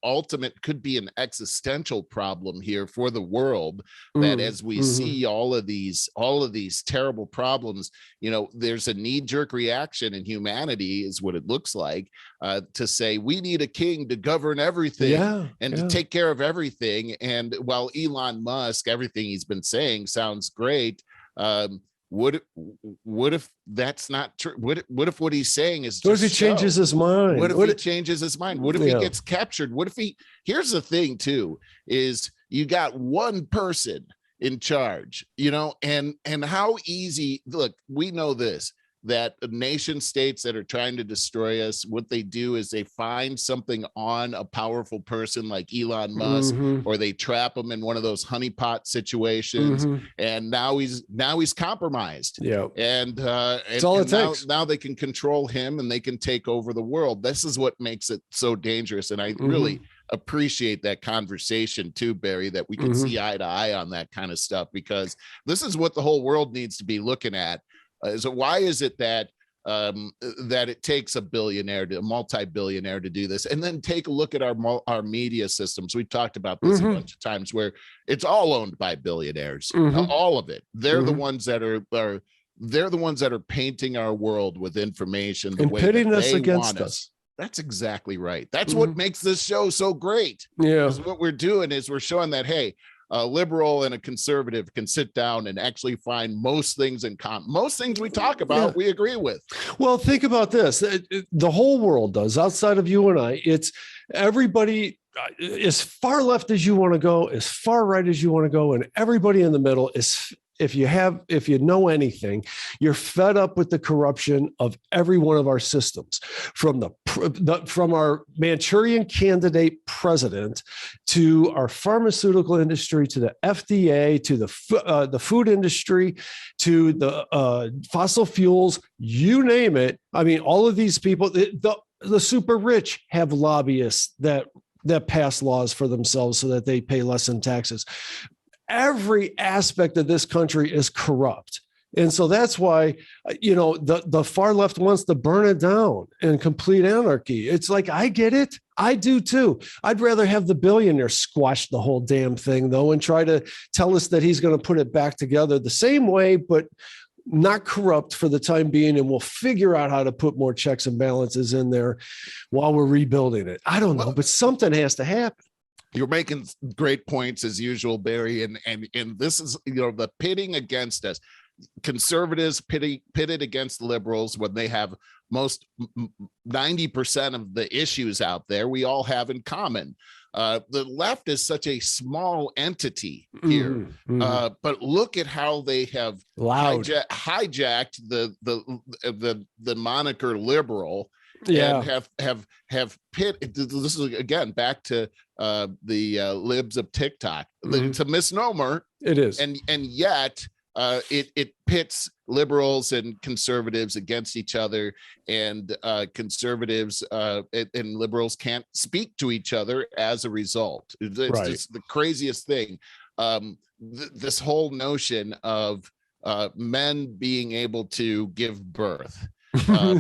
ultimate, could be an existential problem here for the world. That as we see all of these terrible problems, there's a knee-jerk reaction in humanity, is what it looks like, to say we need a king to govern everything to take care of everything. And while Elon Musk, everything he's been saying sounds great. What if that's not true? What if what he's saying is just what if he changes his mind? What if he changes his mind? What if he gets captured? What if here's the thing too, is you got one person in charge, and how easy, look, we know this, that nation states that are trying to destroy us, what they do is they find something on a powerful person like Elon Musk, or they trap him in one of those honeypot situations, and now he's compromised. And it's all it takes. Now they can control him and they can take over the world. This is what makes it so dangerous. And I really appreciate that conversation too, Barry, that we can see eye to eye on that kind of stuff, because this is what the whole world needs to be looking at. So why is it that it takes a multi-billionaire to do this? And then take a look at our media systems. We've talked about this a bunch of times, where it's all owned by billionaires, all of it. They're the ones that are painting our world with information and pitting us against us. That's exactly right. That's what makes this show so great. What we're doing is we're showing that, hey, a liberal and a conservative can sit down and actually find most things in common. Most things we talk about, we agree with. Well, think about this. The whole world does, outside of you and I. It's everybody as far left as you want to go, as far right as you want to go, and everybody in the middle is, if you know anything, you're fed up with the corruption of every one of our systems, from from our Manchurian candidate president to our pharmaceutical industry, to the FDA, to the food industry, to the fossil fuels, you name it. I mean, all of these people, the super rich have lobbyists that pass laws for themselves so that they pay less in taxes. Every aspect of this country is corrupt. And so that's why, the far left wants to burn it down in complete anarchy. It's like, I get it. I do too. I'd rather have the billionaire squash the whole damn thing, though, and try to tell us that he's going to put it back together the same way, but not corrupt for the time being. And we'll figure out how to put more checks and balances in there while we're rebuilding it. I don't know, but something has to happen. You're making great points as usual, Barry. And this is, the pitting against us. Conservatives pitted against liberals when they have most 90% of the issues out there we all have in common. The left is such a small entity here, but look at how they have hijacked the moniker liberal. And have pit. This is again back to the libs of Tik Toc. It's a misnomer. It is, and yet it pits liberals and conservatives against each other, and conservatives and liberals can't speak to each other as a result. It's just the craziest thing. This whole notion of men being able to give birth. Are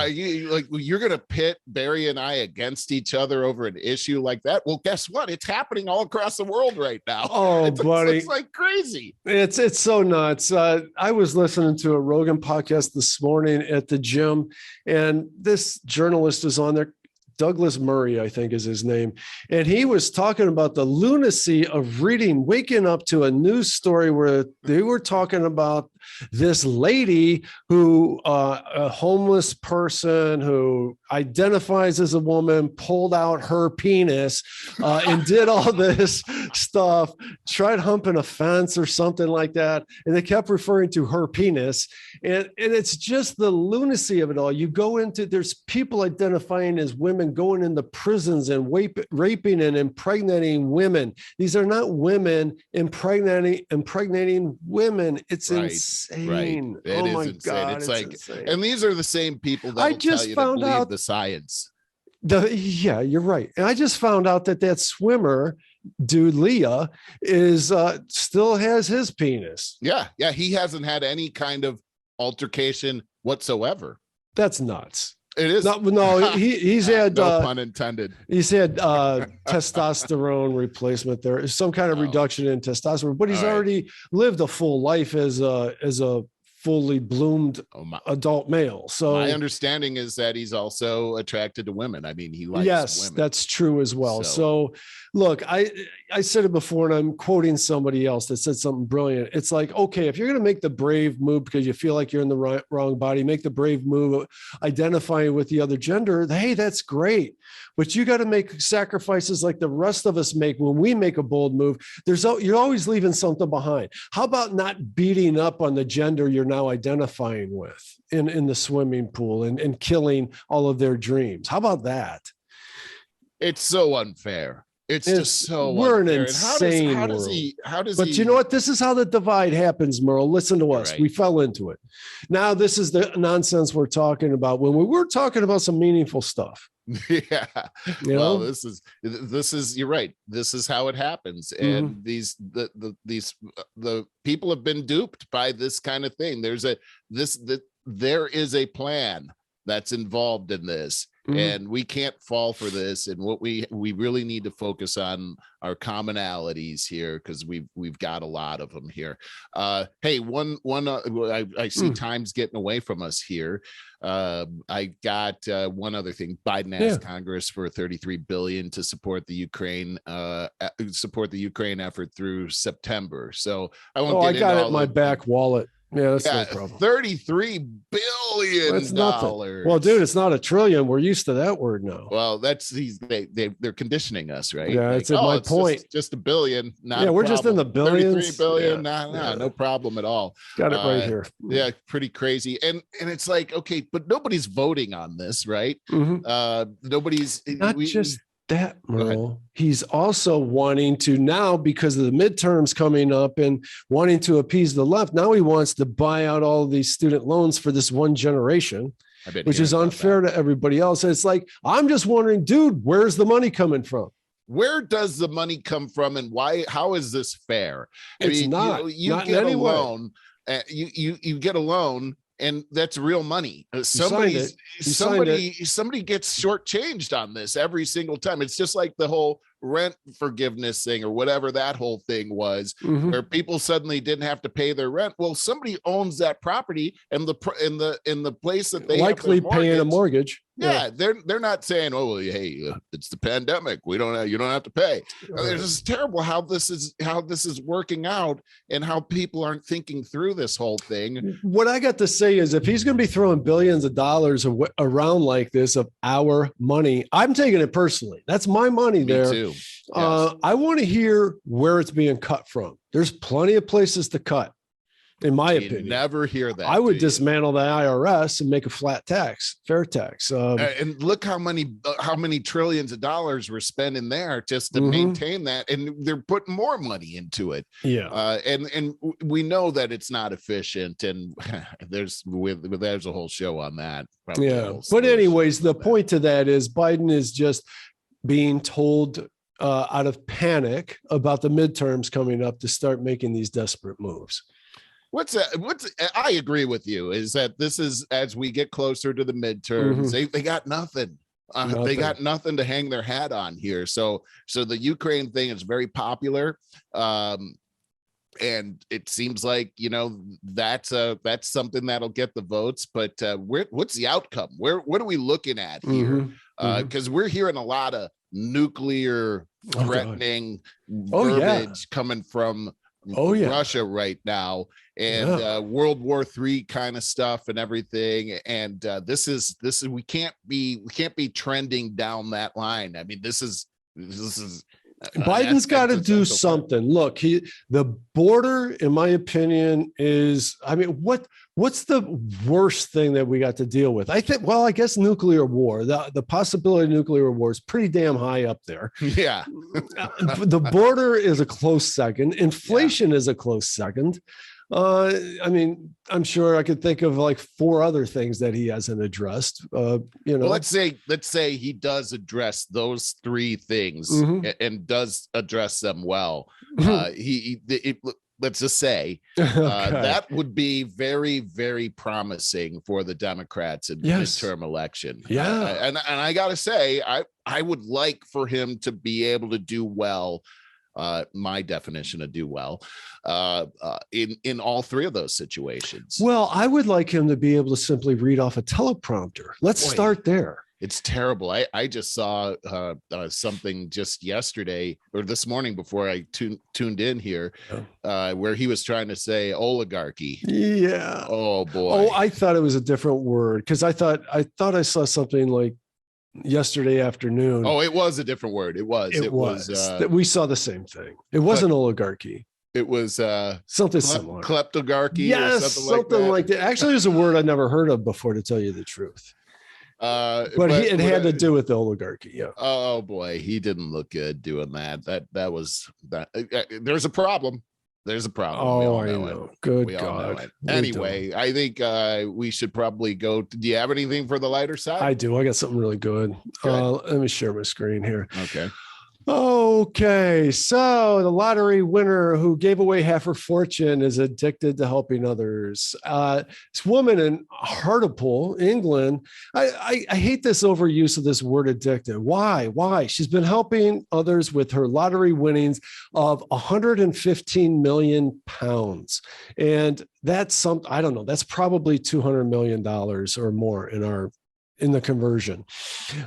you you're gonna pit Barry and I against each other over an issue like that? Well, guess what? It's happening all across the world right now. Oh, buddy, it's like crazy. It's so nuts. I was listening to a Rogan podcast this morning at the gym, and this journalist is on there. Douglas Murray, I think is his name. And he was talking about the lunacy of waking up to a news story where they were talking about this lady who, a homeless person who identifies as a woman, pulled out her penis and did all this stuff, tried humping a fence or something like that. And they kept referring to her penis. And it's just the lunacy of it all. You go into, there's people identifying as women going into prisons and raping and impregnating women. These are not women impregnating women. It's insane. Right. It is insane. God, it's like, insane. And these are the same people that tell you to believe the science. Yeah, you're right. And I just found out that swimmer dude, Leah, is still has his penis. Yeah. He hasn't had any kind of altercation whatsoever. That's nuts. It is. No, he's had no pun intended. He's had testosterone replacement. There is some kind of reduction in testosterone, but he's already lived a full life as a fully bloomed adult male. So my understanding is that he's also attracted to women. I mean, he likes women. That's true as well. So look, I said it before, and I'm quoting somebody else that said something brilliant. It's like, okay, if you're going to make the brave move because you feel like you're in the wrong body, make the brave move identifying with the other gender. Hey, that's great. But you got to make sacrifices like the rest of us make when we make a bold move. You're always leaving something behind. How about not beating up on the gender you're now identifying with in the swimming pool and killing all of their dreams? How about that? It's so unfair. It's just so we're unfair. An insane how does he but you know what? This is how the divide happens, Merle. Listen to us. Right. We fell into it. Now this is the nonsense we're talking about when we were talking about some meaningful stuff. Yeah. Well, this is you're right. This is how it happens. And these the people have been duped by this kind of thing. There is a plan that's involved in this. And we can't fall for this. And what we really need to focus on our commonalities here, because we've got a lot of them here. Hey, I see time's getting away from us here. I got one other thing. Biden asked Congress for $33 billion to support the Ukraine effort through September. So I won't. I got it in my back wallet. Yeah, that's no problem. $33 billion. That's nothing. Well, dude, it's not a trillion. We're used to that word now. Well, that's they're conditioning us, right? Yeah, like, my point. Just $1 billion. We're just in the billions. $33 billion. No problem at all. Got it right here. Yeah, pretty crazy. And it's like, okay, but nobody's voting on this, right? Nobody's just that, Merle. He's also wanting to now, because of the midterms coming up and wanting to appease the left. Now he wants to buy out all of these student loans for this one generation, which is unfair to everybody else. And it's like, I'm just wondering, dude, where's the money coming from? Where does the money come from, and why? How is this fair? You get a loan. You get a loan. And that's real money. Somebody gets shortchanged on this every single time. It's just like the whole rent forgiveness thing, or whatever that whole thing was, where people suddenly didn't have to pay their rent. Well, somebody owns that property, and in the place that they likely paying a mortgage. Yeah, they're not saying, "Oh, well, hey, it's the pandemic. You don't have to pay." It's just terrible how this is working out, and how people aren't thinking through this whole thing. What I got to say is, if he's going to be throwing billions of dollars around like this of our money, I'm taking it personally. That's my money. Me there too. Yes. I want to hear where it's being cut from. There's plenty of places to cut. In my opinion, never hear that. I would dismantle the IRS and make a flat tax, fair tax. And look how many trillions of dollars we're spending there just to maintain that, and they're putting more money into it. Yeah, and we know that it's not efficient, and there's a whole show on that. But anyways, the point to that is Biden is just being told out of panic about the midterms coming up to start making these desperate moves. I agree with you, is that this is, as we get closer to the midterms, they got nothing. They got nothing to hang their hat on here. So the Ukraine thing is very popular. And it seems like, that's something that'll get the votes, but what's the outcome? What are we looking at here? Because we're hearing a lot of nuclear threatening verbiage coming from Russia right now, and World War III kind of stuff and everything. And this is we can't be trending down that line. I mean, this is Biden's got to do something. Look, the border, in my opinion, is, what's the worst thing that we got to deal with? I guess nuclear war. The possibility of nuclear war is pretty damn high up there. Yeah. The border is a close second. Inflation is a close second. I'm sure I could think of like 4 other things that he hasn't addressed. Well, let's say he does address those 3 things and does address them well. Let's just say that would be very, very promising for the Democrats in the midterm election. Yeah, and I gotta say, I would like for him to be able to do well. My definition of do well in all 3 of those situations. Well, I would like him to be able to simply read off a teleprompter. Let's start there. It's terrible. I just saw something just yesterday or this morning before I tuned in here, where he was trying to say oligarchy. Yeah. Oh boy. Oh, I thought it was a different word, because I thought I saw something like yesterday afternoon. Oh, it was a different word. It was we saw the same thing. It wasn't oligarchy. It was something similar. Kleptocracy. Yes, or something like that. Actually, it's a word I'd never heard of before, to tell you the truth. But it had to do with the oligarchy. Yeah. Oh boy, he didn't look good doing that. That was that. There's a problem. There's a problem. Oh, I know. Good God. Anyway, I think we should probably go. Do you have anything for the lighter side? I do. I got something really good. Let me share my screen here. Okay. Okay, so the lottery winner who gave away half her fortune is addicted to helping others. This woman in Hartlepool, England, I hate this overuse of this word addicted. Why? Why? She's been helping others with her lottery winnings of 115 million pounds. And that's I don't know, that's probably $200 million or more in the conversion.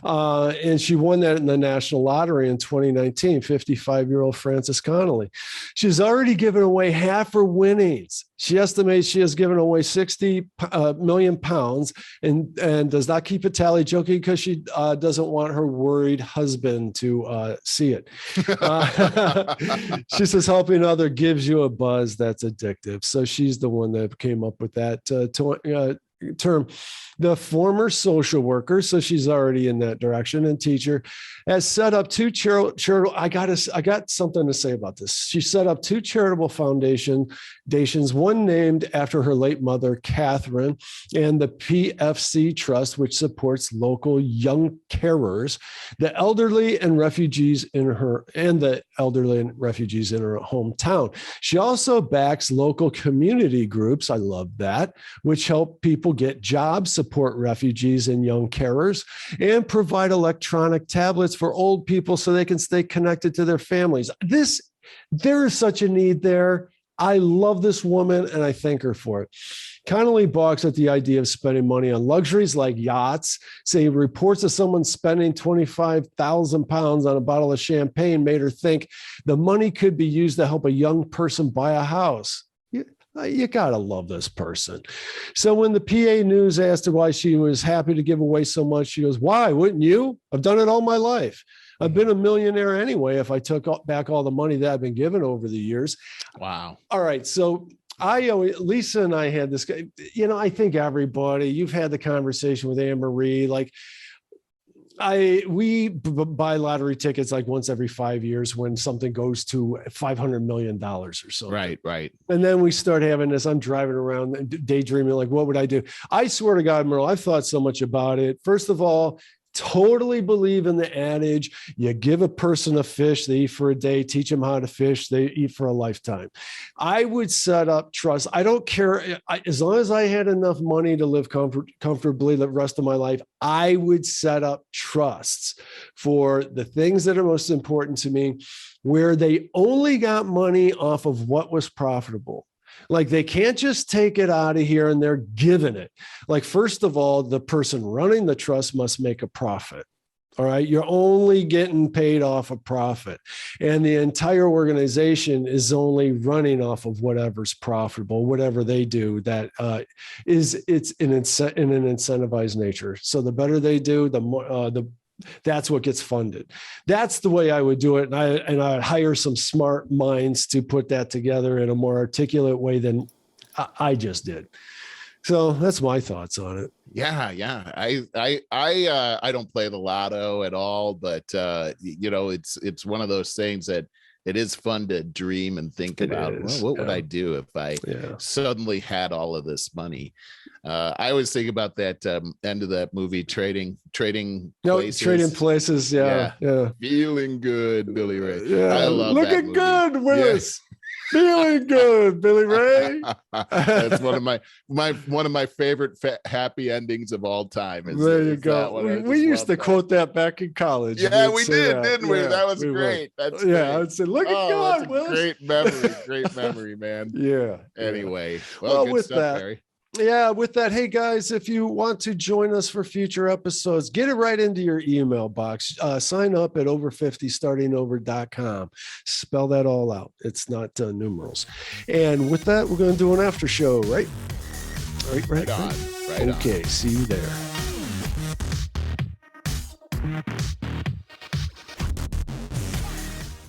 And she won that in the national lottery in 2019, 55-year-old Frances Connolly. She's already given away half her winnings. She estimates she has given away 60 million pounds and does not keep a tally, joking because she doesn't want her worried husband to see it. She says helping other gives you a buzz that's addictive. So she's the one that came up with that term. The former social worker, so she's already in that direction, and teacher, has set up two charitable. I got something to say about this. She set up two charitable foundations, one named after her late mother, Catherine, and the PFC Trust, which supports local young carers, the elderly and refugees in her hometown. She also backs local community groups. I love that, which help people get jobs, support refugees and young carers, and provide electronic tablets for old people so they can stay connected to their families. There is such a need there. I love this woman and I thank her for it. Connolly balks at the idea of spending money on luxuries like yachts, saying reports of someone spending 25,000 pounds on a bottle of champagne made her think the money could be used to help a young person buy a house. You got to love this person. So when the PA News asked her why she was happy to give away so much, she goes, why wouldn't you? I've done it all my life. I've been a millionaire anyway if I took back all the money that I've been given over the years. Wow. All right. So Lisa and I had this, I think everybody, you've had the conversation with Anne Marie, like, we buy lottery tickets like once every 5 years when something goes to $500 million or something. Right. And then we start having this. I'm driving around daydreaming, like, what would I do? I swear to God, Merle, I've thought so much about it. First of all, totally believe in the adage, you give a person a fish, they eat for a day, teach them how to fish, they eat for a lifetime. I would set up trust. I don't care. As long as I had enough money to live comfortably the rest of my life, I would set up trusts for the things that are most important to me, where they only got money off of what was profitable. Like, they can't just take it out of here and they're giving it. Like, first of all, the person running the trust must make a profit. All right. You're only getting paid off a profit. And the entire organization is only running off of whatever's profitable, whatever they do, that it's in an incentivized nature. So the better they do, the more, that's what gets funded. That's the way I would do it. And I'd hire some smart minds to put that together in a more articulate way than I just did. So that's my thoughts on it. Yeah. I don't play the lotto at all, but it's one of those things that it is fun to dream and think about. Well, what would I do if I suddenly had all of this money? I always think about that end of that movie, Trading Places. Trading Places. Yeah. Feeling good, Billy Ray. Yeah. I love Looking good, Willis. Yeah. Feeling good, Billy Ray. That's one of my favorite happy endings of all time. There you go. We used to quote that back in college. Yeah, we did, didn't we? That was great. That's great. I would say, looking good, Willis. Great memory, man. Yeah. Anyway, well, good with stuff, that. Barry. Yeah, with that, hey guys, if you want to join us for future episodes, get it right into your email box. Sign up at over50startingover.com. Spell that all out. It's not numerals. And with that, we're going to do an after show, right? Right on. Okay, see you there.